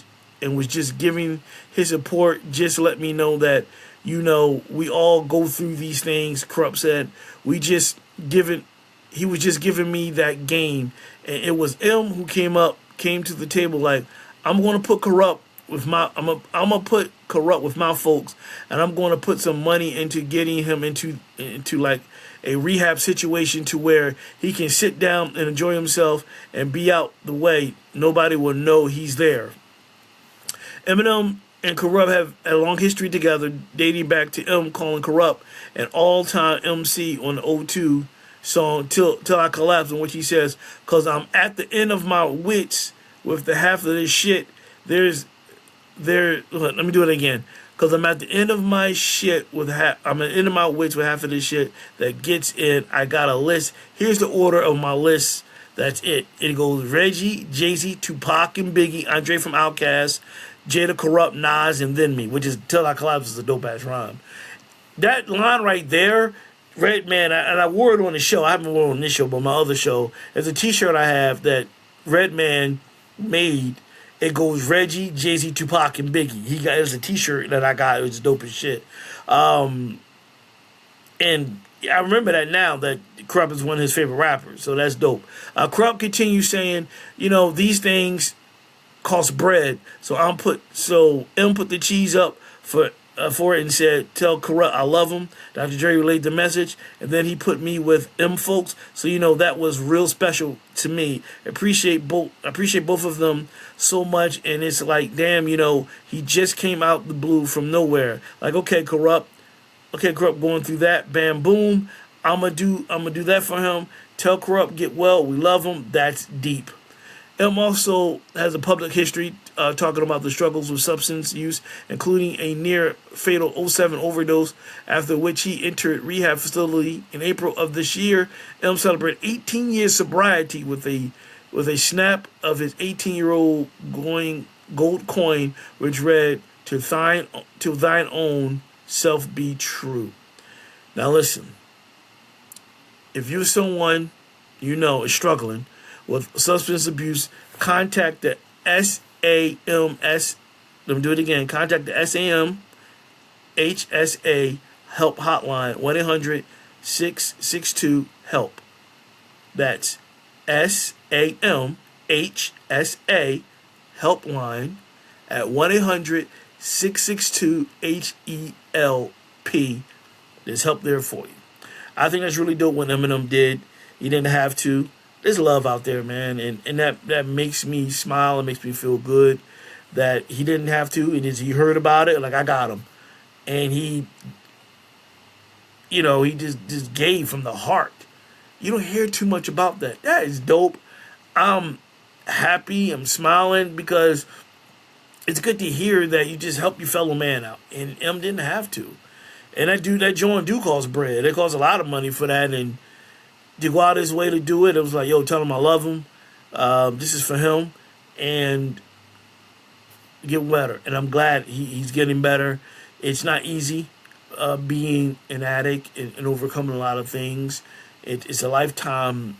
just giving his support. Just let me know that we all go through these things. Kurupt said he was just giving me that game, and it was M who came to the table like, I'm gonna put Kurupt with I'm gonna put Kurupt with my folks, and I'm going to put some money into getting him into like a rehab situation to where he can sit down and enjoy himself and be out the way. Nobody will know he's there. Eminem and Kurupt have a long history together, dating back to M calling Kurupt an all-time MC on the O2 song Till I Collapse, in which he says, "'Cause I'm at the end of my wits with the half of this shit. Let me do it again. 'Cause I'm at the end of my shit I'm at the end of my wits with half of this shit that gets in. I got a list. Here's the order of my list. That's it. It goes Reggie, Jay-Z, Tupac and Biggie, Andre from Outkast, Jada, Kurupt, Nas, and then me," which is Till I Collapse is a dope ass rhyme. That line right there, Redman, and I wore it on the show. I haven't worn it on this show, but my other show. There's a T-shirt I have that Redman made. It goes Reggie, Jay-Z, Tupac, and Biggie. It's a T-shirt that I got. It was dope as shit. And I remember that now that Kurupt is one of his favorite rappers, so that's dope. Kurupt continues saying, these things cost bread, so M put the cheese up for it and said, "Tell Kurupt I love him." Dr. Dre relayed the message, and then he put me with M folks, so that was real special to me. I appreciate both of them so much, and it's like, damn, he just came out the blue from nowhere. Like, okay, Kurupt going through that, bam, boom. I'ma do that for him. Tell Kurupt get well. We love him. That's deep. M also has a public history talking about the struggles with substance use, including a near-fatal '07 overdose, after which he entered rehab facility in April of this year. M celebrated 18 years sobriety with a snap of his 18-year-old gold coin, which read, to thine own self be true." Now listen, if you're someone is struggling with substance abuse, contact the SAMS. Let me do it again. Contact the SAMHSA help hotline, 1-800-662-HELP. That's SAMHSA helpline at 1-800-662-HELP. There's help there for you. I think that's really dope what Eminem did. He didn't have to. There's love out there, man, and that makes me smile. It makes me feel good that he didn't have to. And he heard about it, like I got him, and he, he just gave from the heart. You don't hear too much about that. That is dope. I'm happy. I'm smiling because it's good to hear that you just help your fellow man out. And M didn't have to. And that joint do cost bread. It costs a lot of money for that. And to go out his way to do it, it was like, yo, tell him I love him. This is for him. And get better. And I'm glad he's getting better. It's not easy being an addict and overcoming a lot of things. It's a lifetime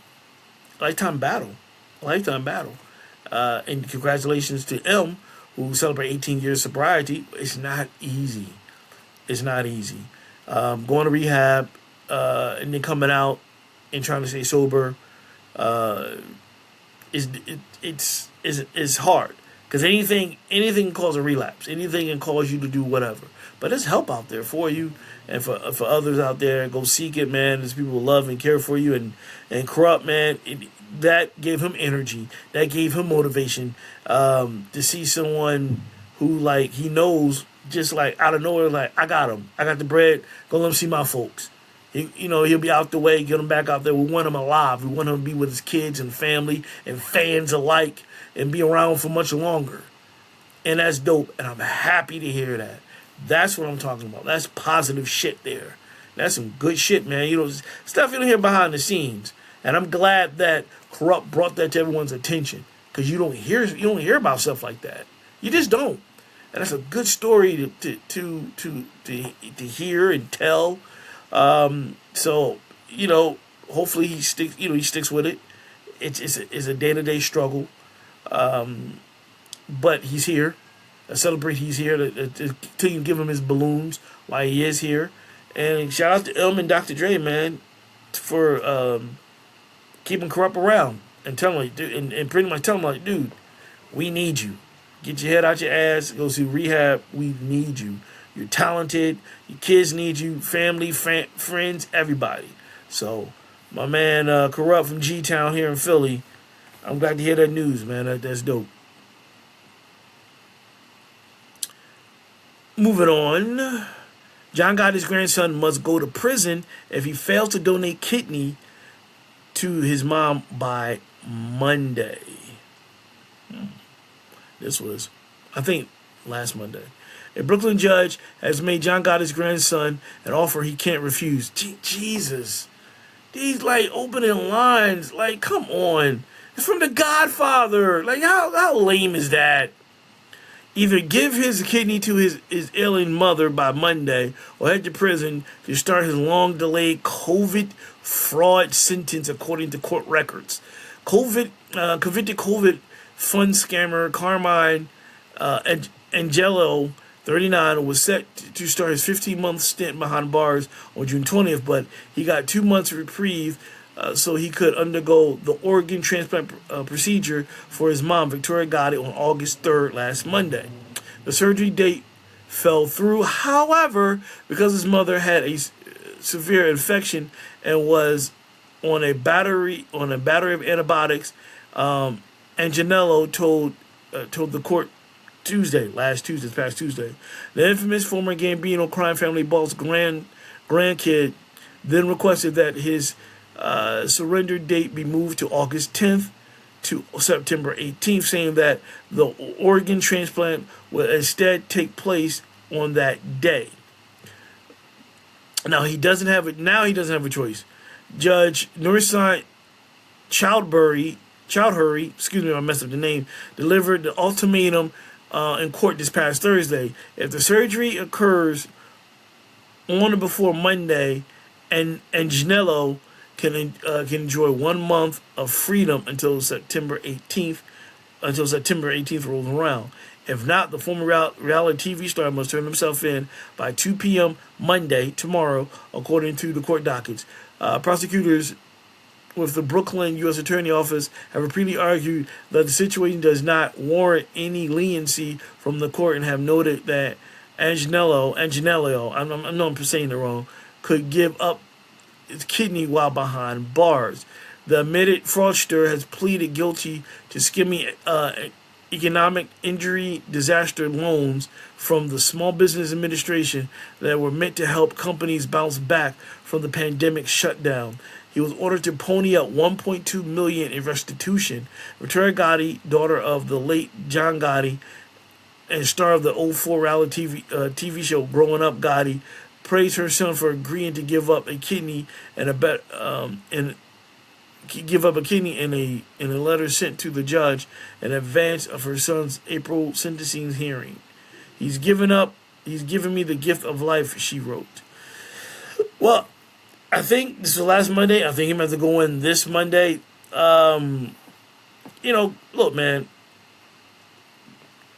battle. And congratulations to M, who celebrated 18 years of sobriety. It's not easy. Going to rehab and then coming out and trying to stay sober is hard. Because anything can cause a relapse. Anything can cause you to do whatever. But there's help out there for you and for others out there. Go seek it, man. There's people who love and care for you. And Kurupt, man, that gave him energy. That gave him motivation to see someone who, like, he knows, just like out of nowhere, like, I got him. I got the bread. Go let him see my folks. He'll be out the way. Get him back out there. We want him alive. We want him to be with his kids and family and fans alike and be around for much longer. And that's dope. And I'm happy to hear that. That's what I'm talking about. That's positive shit there. That's some good shit, man. Stuff you don't hear behind the scenes. And I'm glad that Kurupt brought that to everyone's attention. Because you don't hear about stuff like that. You just don't. And that's a good story to hear and tell. So hopefully he sticks with it. It's a day-to-day struggle. But he's here. I celebrate he's here to give him his balloons while he is here. And shout out to Elm and Dr. Dre, man, for keeping Kurupt around and telling him, and pretty much telling him, like, dude, we need you. Get your head out your ass. Go see rehab. We need you. You're talented. Your kids need you. Family, friends, everybody. So, my man Kurupt from G-Town here in Philly, I'm glad to hear that news, man. That's dope. Moving on. John Gotti's grandson must go to prison if he fails to donate kidney to his mom by Monday. This was, I think, last Monday. A Brooklyn judge has made John Gotti's grandson an offer he can't refuse. Jesus. These, like, opening lines, like, come on. It's from The Godfather. Like, how lame is that? Either give his kidney to his ailing mother by Monday or head to prison to start his long-delayed COVID fraud sentence, according to court records. Convicted COVID fund scammer Carmine Angelo, 39, was set to start his 15-month stint behind bars on June 20th, but he got 2 months reprieve so he could undergo the organ transplant procedure for his mom, Victoria Gotti, on August 3rd, last Monday. The surgery date fell through, however, because his mother had a severe infection and was on a battery of antibiotics. Angelello told the court this past Tuesday. The infamous former Gambino crime family boss grandkid then requested that his surrender date be moved to August 10th to September 18th, saying that the organ transplant will instead take place on that day. Now he doesn't have a choice. Judge Nursan Chowdhury, I messed up the name, delivered the ultimatum in court this past Thursday. If the surgery occurs on or before Monday, and Janello can enjoy 1 month of freedom until September 18th rolls around. If not, the former reality TV star must turn himself in by 2 p.m. Monday, tomorrow, according to the court dockets. Prosecutors with the Brooklyn U.S. Attorney Office have repeatedly argued that the situation does not warrant any leniency from the court and have noted that Angelello, I know I'm saying it wrong, could give up his kidney while behind bars. The admitted fraudster has pleaded guilty to skimming economic injury disaster loans from the Small Business Administration that were meant to help companies bounce back from the pandemic shutdown. He was ordered to pony up $1.2 million in restitution. Victoria Gotti, daughter of the late John Gotti and star of the '04 reality TV show Growing Up Gotti, praised her son for agreeing to give up a kidney and give up a kidney in a letter sent to the judge in advance of her son's April sentencing hearing. He's given me the gift of life, she wrote. Well, I think this is the last Monday. I think he might have to go in this Monday. Look, man,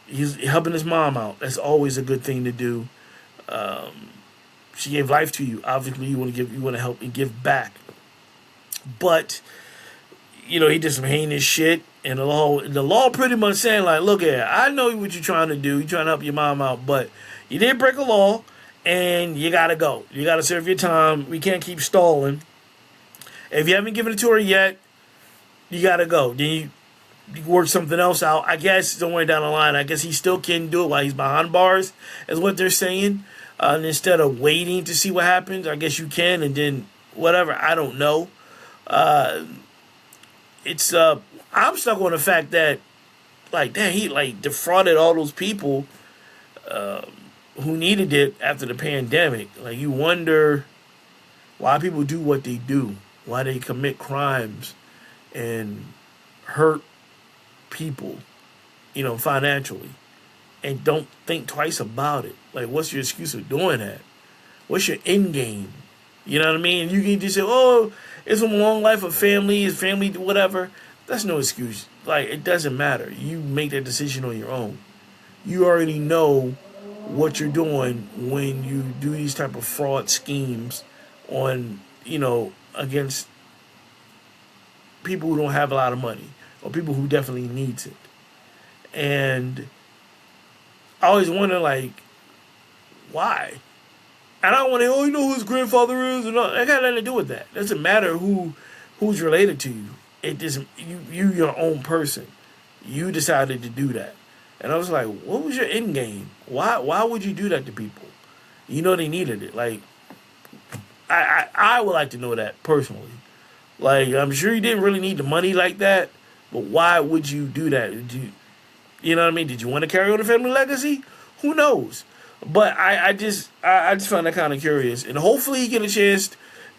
he's helping his mom out. That's always a good thing to do. She gave life to you. Obviously, you want to help and give back. But he did some heinous shit, and the law pretty much saying like, look here, I know what you're trying to do. You're trying to help your mom out, but you did break a law, and you gotta go. You gotta serve your time. We can't keep stalling. If you haven't given it to her yet, you gotta go. Then you work something else out. I guess somewhere down the line, I guess he still can do it while he's behind bars, is what they're saying. And instead of waiting to see what happens, I guess you can, and then whatever. I don't know. I'm stuck on the fact that, he defrauded all those people who needed it after the pandemic. Like, you wonder why people do what they do, why they commit crimes and hurt people, financially, and don't think twice about it. Like, what's your excuse for doing that? What's your end game? You know what I mean? You can just say, oh, it's a long life of family, it's family, whatever. That's no excuse. Like, it doesn't matter. You make that decision on your own. You already know what you're doing when you do these type of fraud schemes on, against people who don't have a lot of money or people who definitely needs it. And I always wonder, why? And I don't want to, you know who his grandfather is? And all. That got nothing to do with that. It doesn't matter who's related to you. It doesn't. You your own person. You decided to do that. And I was like, what was your end game? Why would you do that to people? They needed it. Like, I would like to know that personally. Like, I'm sure you didn't really need the money like that, but why would you do that? You know what I mean? Did you want to carry on the family legacy? Who knows? But I just found that kind of curious, and hopefully he get a chance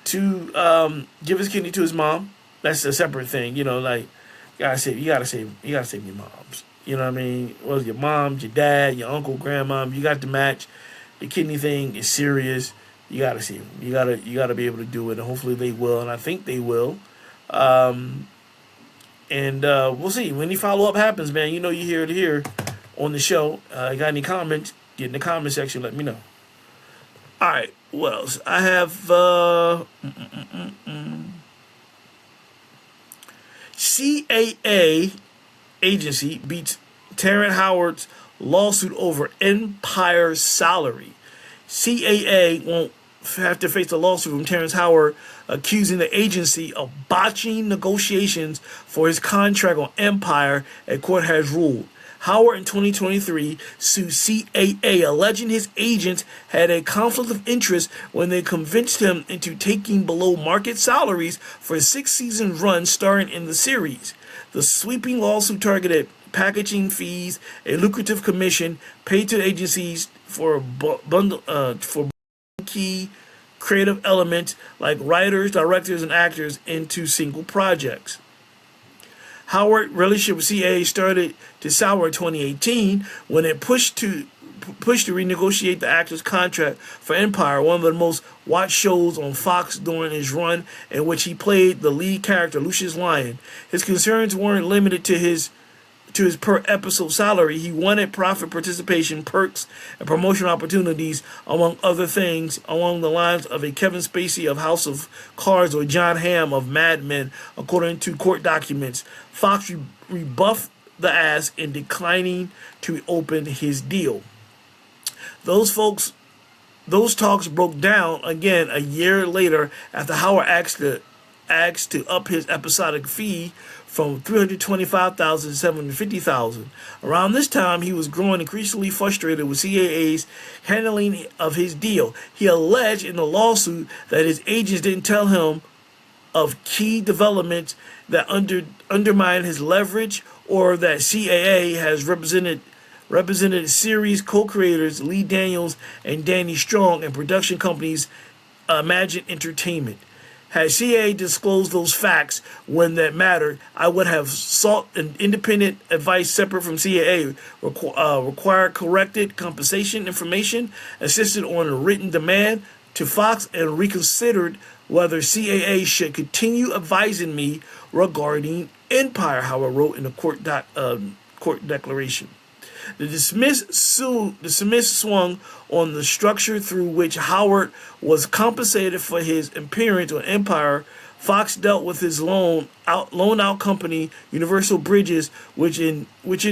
to give his kidney to his mom. That's a separate thing, you gotta save your moms. You know what I mean? Well, your mom, your dad, your uncle, grandma, you got to match. The kidney thing is serious. You gotta save them. You gotta be able to do it, and hopefully they will, and I think they will. And we'll see when the follow up happens, man. You hear it here on the show. Got any comments? Get in the comment section. Let me know. All right, what else? I have CAA agency beats Terrence Howard's lawsuit over Empire salary. CAA won't have to face a lawsuit from Terrence Howard accusing the agency of botching negotiations for his contract on Empire, a court has ruled. Howard in 2023 sued CAA, alleging his agents had a conflict of interest when they convinced him into taking below market salaries for a 6-season run starring in the series. The sweeping lawsuit targeted packaging fees, a lucrative commission paid to agencies for key creative elements like writers, directors, and actors into single projects. Howard's relationship with CAA started to sour in 2018 when it pushed to renegotiate the actor's contract for Empire, one of the most watched shows on Fox during his run, in which he played the lead character Lucius Lyon. His concerns weren't limited to his per episode salary. He wanted profit participation, perks, and promotional opportunities, among other things, along the lines of a Kevin Spacey of House of Cards or John Hamm of Mad Men, according to court documents. Fox rebuffed the ask in declining to open his deal. Those folks those talks broke down again a year later after Howard asked to up his episodic fee from 325,000 to 750,000. Around this time, he was growing increasingly frustrated with CAA's handling of his deal. He alleged in the lawsuit that his agents didn't tell him of key developments that undermine his leverage, or that CAA has represented series co-creators Lee Daniels and Danny Strong and production companies Imagine Entertainment. Had CAA disclosed those facts when that mattered, I would have sought an independent advice separate from CAA, required corrected compensation information, insisted on a written demand to Fox, and reconsidered whether CAA should continue advising me regarding Empire, Howard wrote in a court declaration. The dismiss swung on the structure through which Howard was compensated for his appearance on Empire. Fox dealt with his loan out company, Universal Bridges, which in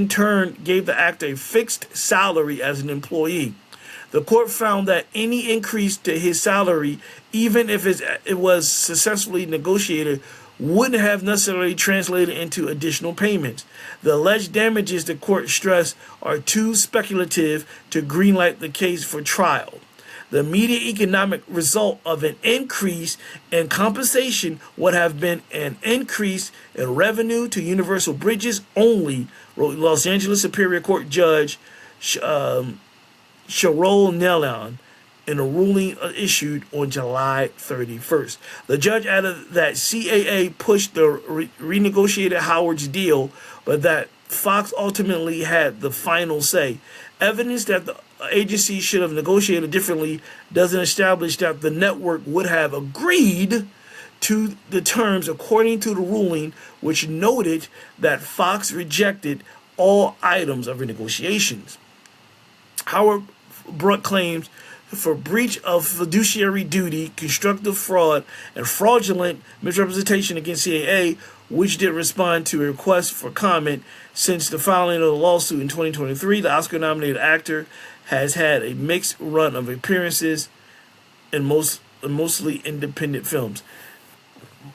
turn gave the actor a fixed salary as an employee. The court found that any increase to his salary, even if it was successfully negotiated, wouldn't have necessarily translated into additional payments. The alleged damages, the court stressed, are too speculative to greenlight the case for trial. The immediate economic result of an increase in compensation would have been an increase in revenue to Universal Bridges only, wrote Los Angeles Superior Court Judge Sharol Nelan in a ruling issued on July 31st. The judge added that CAA pushed the renegotiated Howard's deal, but that Fox ultimately had the final say. Evidence that the agency should have negotiated differently doesn't establish that the network would have agreed to the terms according to the ruling, which noted that Fox rejected all items of renegotiations. Howard brought claims for breach of fiduciary duty, constructive fraud, and fraudulent misrepresentation against CAA, which did respond to a request for comment. Since the filing of the lawsuit in 2023, the Oscar-nominated actor has had a mixed run of appearances in mostly independent films.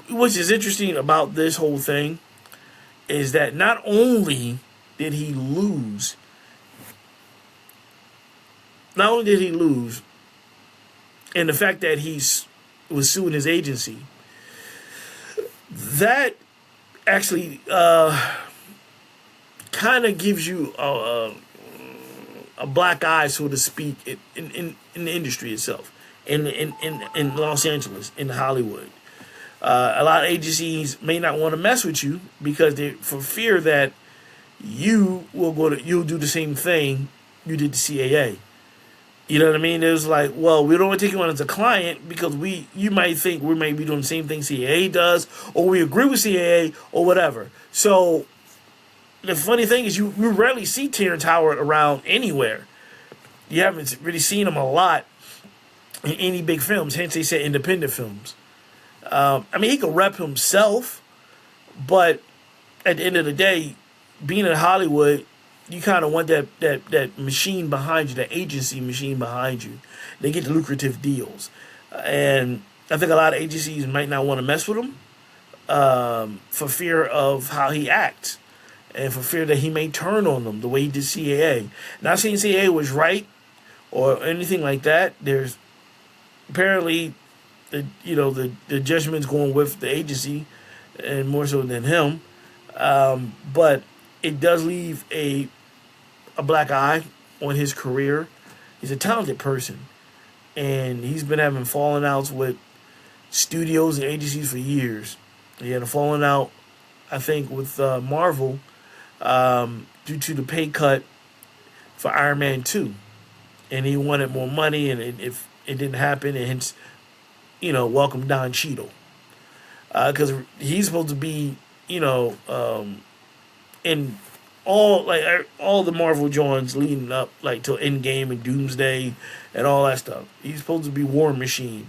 What is interesting about this whole thing is that not only did he lose, and the fact that he was suing his agency, that actually kind of gives you a black eye, so to speak, in the industry itself, in Los Angeles, in Hollywood. A lot of agencies may not want to mess with you because for fear that you'll do the same thing you did to CAA. You know what I mean? It was like, well, we don't want to take you on as a client because you might think we may be doing the same thing CAA does, or we agree with CAA, or whatever. So the funny thing is, you rarely see Terrence Howard around anywhere. You haven't really seen him a lot in any big films. Hence, they say independent films. I mean, he could rep himself, but at the end of the day, being in Hollywood, you kind of want that machine behind you, that agency machine behind you. They get the lucrative deals. And I think a lot of agencies might not want to mess with him for fear of how he acts and for fear that he may turn on them the way he did CAA. Not saying CAA was right or anything like that. There's apparently, the judgment's going with the agency and more so than him. But it does leave a black eye on his career. He's a talented person, and he's been having falling outs with studios and agencies for years. He had a falling out, I think, with Marvel due to the pay cut for Iron Man 2. And he wanted more money, and if it didn't happen, and hence, welcome Don Cheadle. Because he's supposed to be, in all the Marvel joints leading up till Endgame and Doomsday and all that stuff. He's supposed to be War Machine.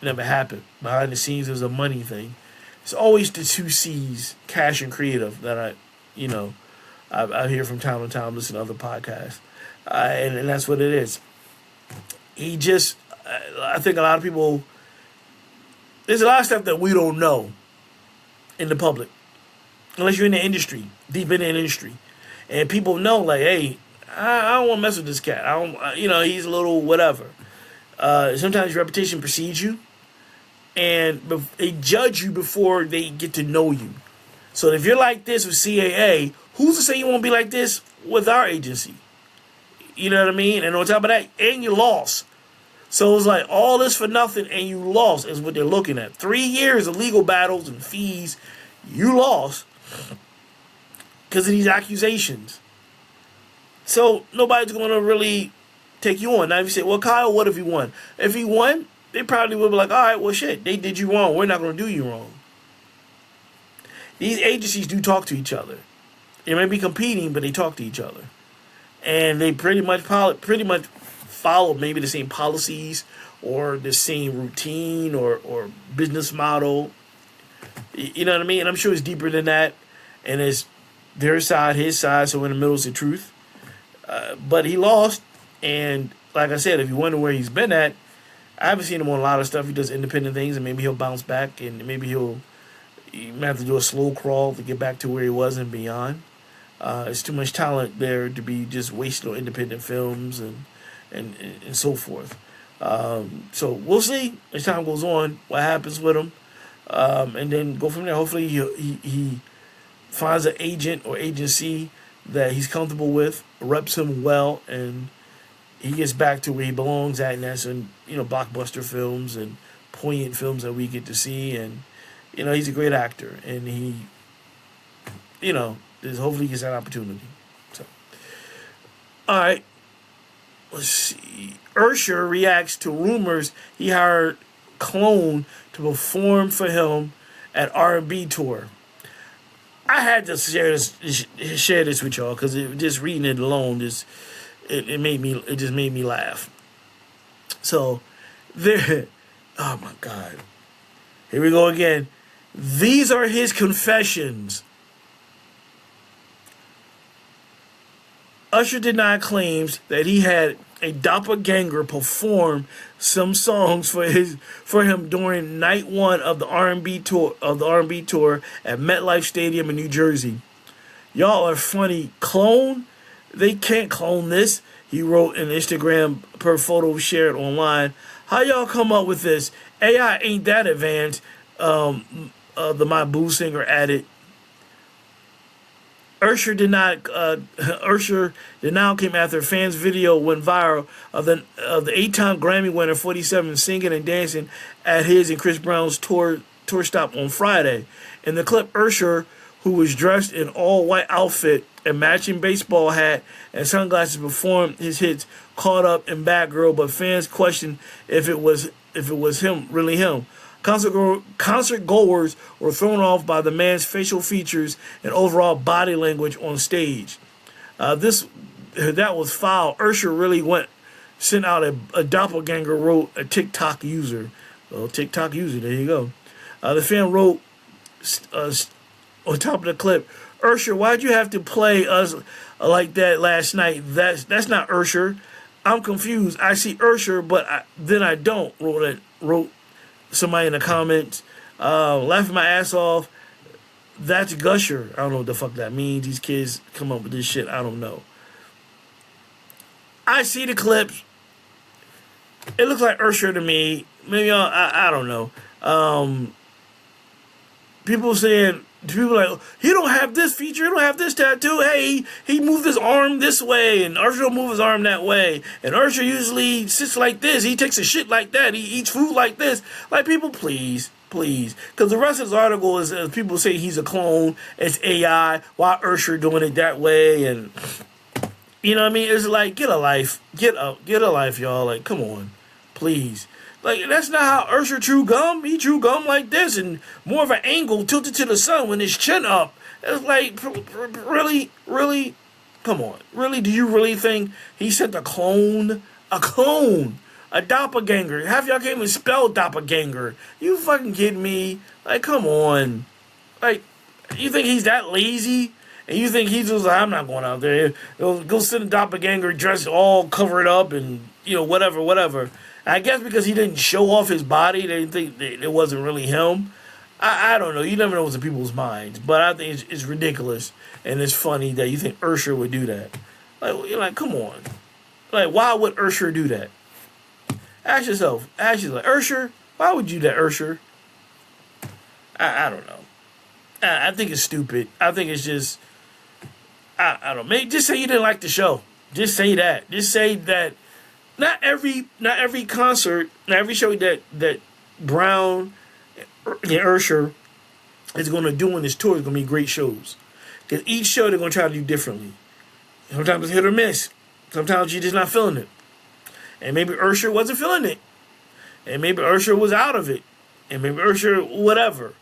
Never happened. Behind the scenes, it was a money thing. It's always the two C's, cash and creative, that I hear from time to time, listen to other podcasts, and that's what it is. He just, I think a lot of people, there's a lot of stuff that we don't know in the public, unless you're in the industry, deep in the industry, and people know, like, hey, I don't want to mess with this cat. I don't, he's a little whatever. Sometimes your reputation precedes you, and they judge you before they get to know you. So if you're like this with CAA, who's to say you won't be like this with our agency? You know what I mean? And on top of that, and you lost. So it's like all this for nothing and you lost is what they're looking at. 3 years of legal battles and fees, you lost because of these accusations. So nobody's going to really take you on. Now if you say, well, Kyle, what if he won? If he won, they probably would be like, all right, well, shit, they did you wrong. We're not going to do you wrong. These agencies do talk to each other. They may be competing, but they talk to each other. And they pretty much follow maybe the same policies or the same routine or business model. You know what I mean? And I'm sure it's deeper than that. And it's their side, his side, so in the middle is the truth. But he lost. And like I said, if you wonder where he's been at, I haven't seen him on a lot of stuff. He does independent things, and maybe he'll bounce back, and maybe he might have to do a slow crawl to get back to where he was and beyond. It's too much talent there to be just wasted on independent films and so forth. So we'll see as time goes on what happens with him, and then go from there. Hopefully he finds an agent or agency that he's comfortable with, reps him well, and he gets back to where he belongs at, and that's in blockbuster films and poignant films that we get to see. And he's a great actor, and he hopefully he gets that opportunity. So, all right. Let's see. Usher reacts to rumors he hired Clone to perform for him at R&B tour. I had to share this with y'all because just reading it alone just made me laugh. So there, oh my God, here we go again. These are his confessions. Usher denied claims that he had a doppelganger perform some songs for him during night one of the R&B tour at MetLife Stadium in New Jersey. Y'all are funny. Clone? They can't clone this, he wrote in Instagram per photo shared online. How y'all come up with this? AI ain't that advanced, the My Boo singer added. Usher denial came after fans' video went viral of the 8-time Grammy winner 47 singing and dancing at his and Chris Brown's tour stop on Friday. In the clip, Usher, who was dressed in all-white outfit and matching baseball hat and sunglasses, performed his hits "Caught Up" and "Bad Girl," but fans questioned if it was him, really him. Concert goers were thrown off by the man's facial features and overall body language on stage. That was foul. Usher really sent out a doppelganger, wrote a TikTok user. Well, TikTok user, there you go. The fan wrote on top of the clip, "Usher, why'd you have to play us like that last night? That's not Usher. I'm confused. I see Usher, but then I don't," wrote somebody in the comments. Laughing my ass off. That's Gusher. I don't know what the fuck that means. These kids come up with this shit. I don't know. I see the clips. It looks like Usher to me. Maybe I don't know. People like, he don't have this feature, he don't have this tattoo. Hey, he moved his arm this way, and Usher don't move his arm that way. And Usher usually sits like this. He takes a shit like that. He eats food like this. Like, people, please. Because the rest of this article is people say he's a clone. It's AI. Why Usher doing it that way? And you know what I mean? It's like, get a life. Get a life, y'all. Like, come on. Please. Like, that's not how Usher chew gum. He chew gum like this and more of an angle tilted to the sun with his chin up. It's like, really? Come on. Really? Do you really think he sent a clone? A clone. A doppelganger. Half y'all can't even spell doppelganger. You fucking kidding me? Like, come on. Like, you think he's that lazy? And you think he's just like, I'm not going out there. Go send a doppelganger dressed all covered up and whatever. I guess because he didn't show off his body, they didn't think that it wasn't really him. I don't know. You never know what's in people's minds, but I think it's ridiculous and it's funny that you think Usher would do that. Like, you're like, come on. Like, why would Usher do that? Ask yourself. Usher, why would you do that, Usher? I don't know. I think it's stupid. I think it's just, I don't know. Maybe just say you didn't like the show. Just say that. Just say that. Not every concert, not every show that Brown and Usher is going to do on this tour is going to be great shows. Because each show they're going to try to do differently. Sometimes it's hit or miss. Sometimes you're just not feeling it. And maybe Usher wasn't feeling it. And maybe Usher was out of it. And maybe Usher, whatever.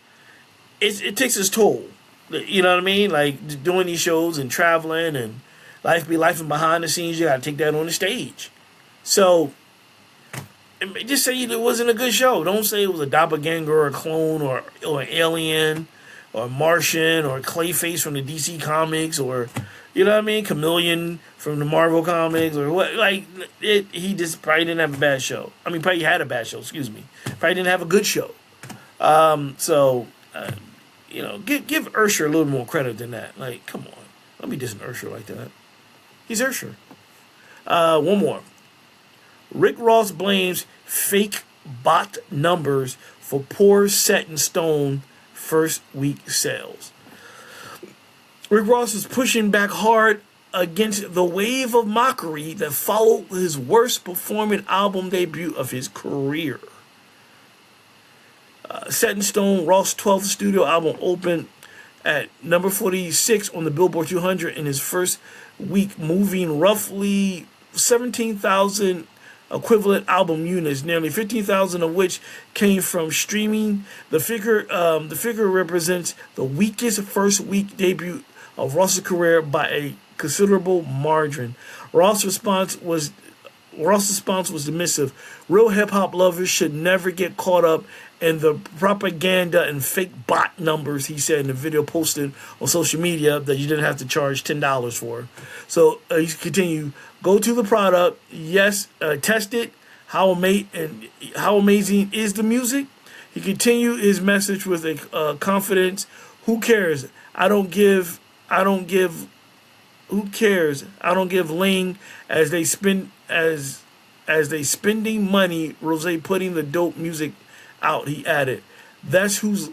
It takes its toll. You know what I mean? Like, doing these shows and traveling and life be life and behind the scenes, you got to take that on the stage. So, just say it wasn't a good show. Don't say it was a doppelganger or a clone or an alien or a Martian or Clayface from the DC Comics or, you know what I mean, Chameleon from the Marvel Comics or what. Like, he just probably didn't have a bad show. I mean, probably had a bad show, excuse me. Probably didn't have a good show. Give Usher a little more credit than that. Like, come on. Don't be dissing Usher like that. He's Usher. One more. Rick Ross blames fake bot numbers for poor Set in Stone first week sales. Rick Ross is pushing back hard against the wave of mockery that followed his worst performing album debut of his career. Set in Stone, Ross' 12th studio album, opened at number 46 on the Billboard 200 in his first week, moving roughly 17,000 equivalent album units, nearly 15,000 of which came from streaming. The figure represents the weakest first week debut of Ross's career by a considerable margin. Ross's response was dismissive. Real hip hop lovers should never get caught up in the propaganda and fake bot numbers, he said in a video posted on social media that you didn't have to charge $10 for. So he continued, go to the product, yes, test it, how amazing is the music? He continued his message with a confidence, who cares? I don't give ling as they spending money, Rose putting the dope music out, he added. That's who's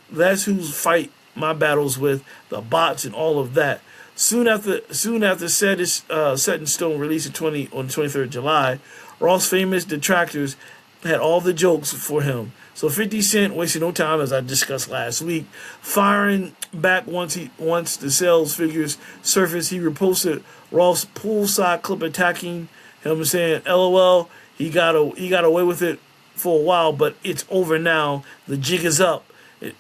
fight my battles with, the bots and all of that. Soon after Set in Stone released on the 23rd of July, Ross' famous detractors had all the jokes for him. So 50 Cent wasted no time, as I discussed last week, firing back once the sales figures surfaced. He reposted Ross' poolside clip attacking him, saying, "LOL, he got away with it for a while, but it's over now. The jig is up."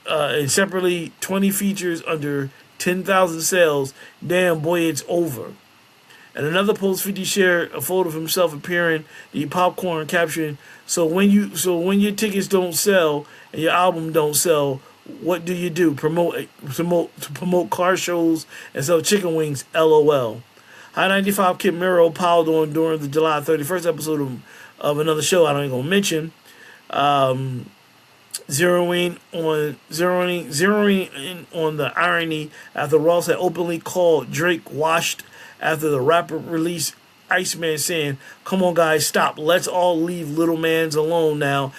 And separately, 20 features under 10,000 sales. Damn, boy, it's over. And another post, 50 shared a photo of himself appearing the popcorn caption, so when your tickets don't sell and your album don't sell, what do you do? Promote car shows and sell chicken wings, LOL. High 95 Kid Mero piled on during the July 31st episode of another show I don't even gonna mention, zeroing in on the irony after Ross had openly called Drake washed after the rapper released Iceman, saying, "Come on guys, stop. Let's all leave little mans alone now."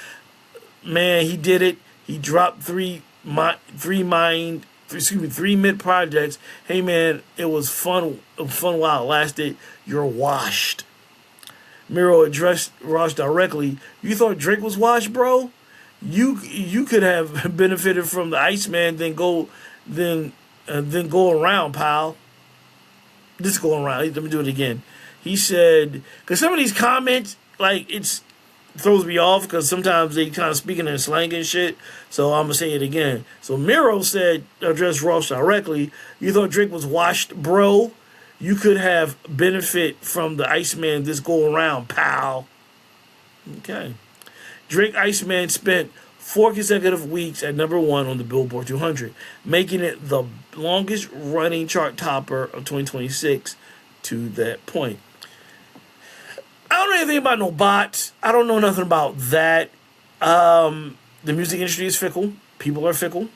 Man, he did it. He dropped three mid projects. Hey man, it was fun while it lasted. You're washed. Miro addressed Ross directly. You thought Drake was washed, bro? You could have benefited from the Iceman, then go around, pal. Just go around. Let me do it again. He said, because some of these comments, like, throws me off because sometimes they kind of speaking in slang and shit. So I'm gonna say it again. So Miro said, addressed Ross directly. You thought Drake was washed, bro? You could have benefit from the Iceman this go around, pal. Okay. Drake Iceman spent 4 consecutive weeks at number 1 on the Billboard 200, making it the longest running chart topper of 2026 to that point. I don't know anything about no bots. I don't know nothing about that. The music industry is fickle. People are fickle.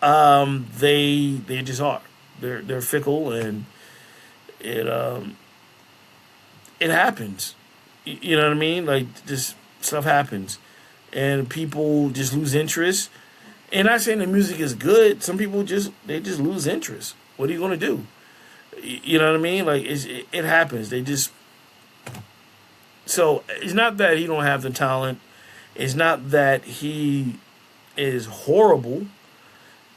They just are. They're fickle, and it happens. You know what I mean? Like, just stuff happens, and people just lose interest. And not saying the music is good. Some people just lose interest. What are you gonna do? You know what I mean? Like, it happens. They just. So it's not that he don't have the talent. It's not that he is horrible.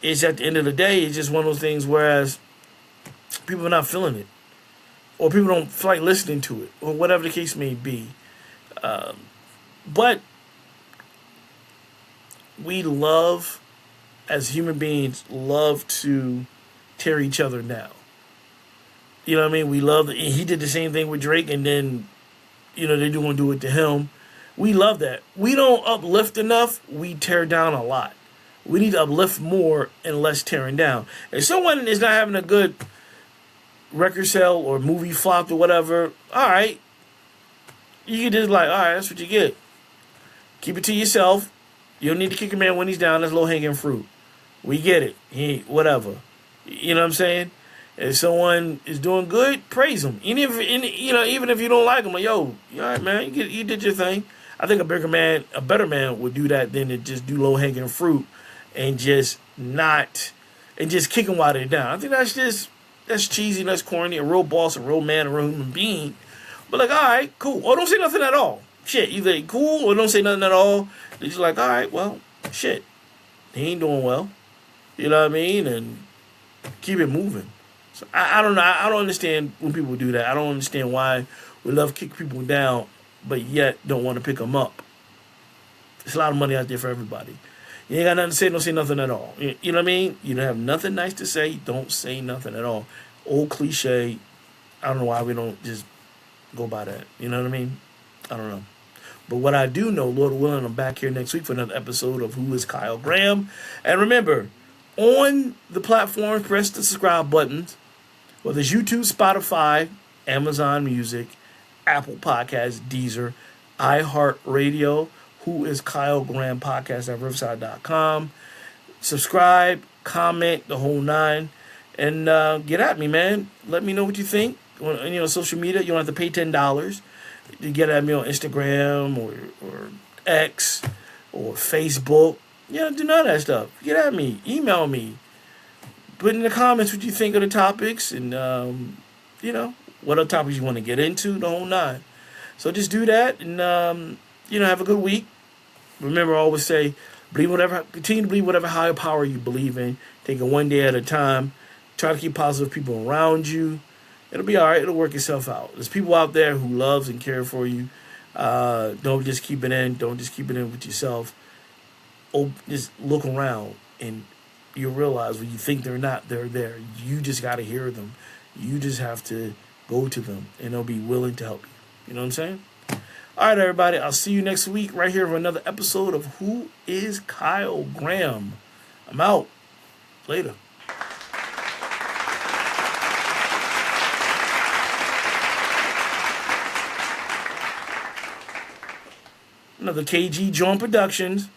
It's at the end of the day, it's just one of those things. Whereas people are not feeling it, or people don't feel like listening to it, or whatever the case may be. But we love, as human beings, love to tear each other down. You know what I mean? We love. He did the same thing with Drake, and then, they do want to do it to him. We love that. We don't uplift enough. We tear down a lot. We need to uplift more and less tearing down. If someone is not having a good record sale or movie flop or whatever, all right. You can just all right, that's what you get. Keep it to yourself. You don't need to kick a man when he's down. That's low-hanging fruit. We get it. Whatever. You know what I'm saying? If someone is doing good, praise them. Even if you don't like them, yo, all right, man, you did your thing. I think a better man would do that than to just do low-hanging fruit and just kick them while they're down. I think that's cheesy, that's corny. A real boss, a real man, a real human being. But all right, cool. Or don't say nothing at all. Shit, either cool or don't say nothing at all. They're just all right, well, shit. He ain't doing well. You know what I mean? And keep it moving. So I don't know. I don't understand when people do that. I don't understand why we love to kick people down, but yet don't want to pick them up. There's a lot of money out there for everybody. You ain't got nothing to say, don't say nothing at all. You know what I mean? You don't have nothing nice to say, don't say nothing at all. Old cliche. I don't know why we don't just go by that. You know what I mean? I don't know. But what I do know, Lord willing, I'm back here next week for another episode of Who is Kyle Graham. And remember, on the platform, press the subscribe buttons. Whether it's YouTube, Spotify, Amazon Music, Apple Podcasts, Deezer, iHeartRadio, Who is Kyle Graham Podcast at Riverside.com. Subscribe, comment, the whole nine. And get at me, man. Let me know what you think. On social media, you don't have to pay $10 to get at me on Instagram or X or Facebook. Do none of that stuff. Get at me. Email me. Put in the comments what you think of the topics and, what other topics you want to get into, the whole nine. So just do that and, have a good week. Remember, I always say, continue to believe whatever higher power you believe in. Take it one day at a time. Try to keep positive people around you. It'll be all right. It'll work itself out. There's people out there who loves and care for you. Don't just keep it in. Don't just keep it in with yourself. Just look around and you'll realize when you think they're not, they're there. You just got to hear them. You just have to go to them and they'll be willing to help you. You know what I'm saying? All right, everybody. I'll see you next week right here for another episode of Who is Kyle Graham. I'm out. Later. Another KG Joint Productions.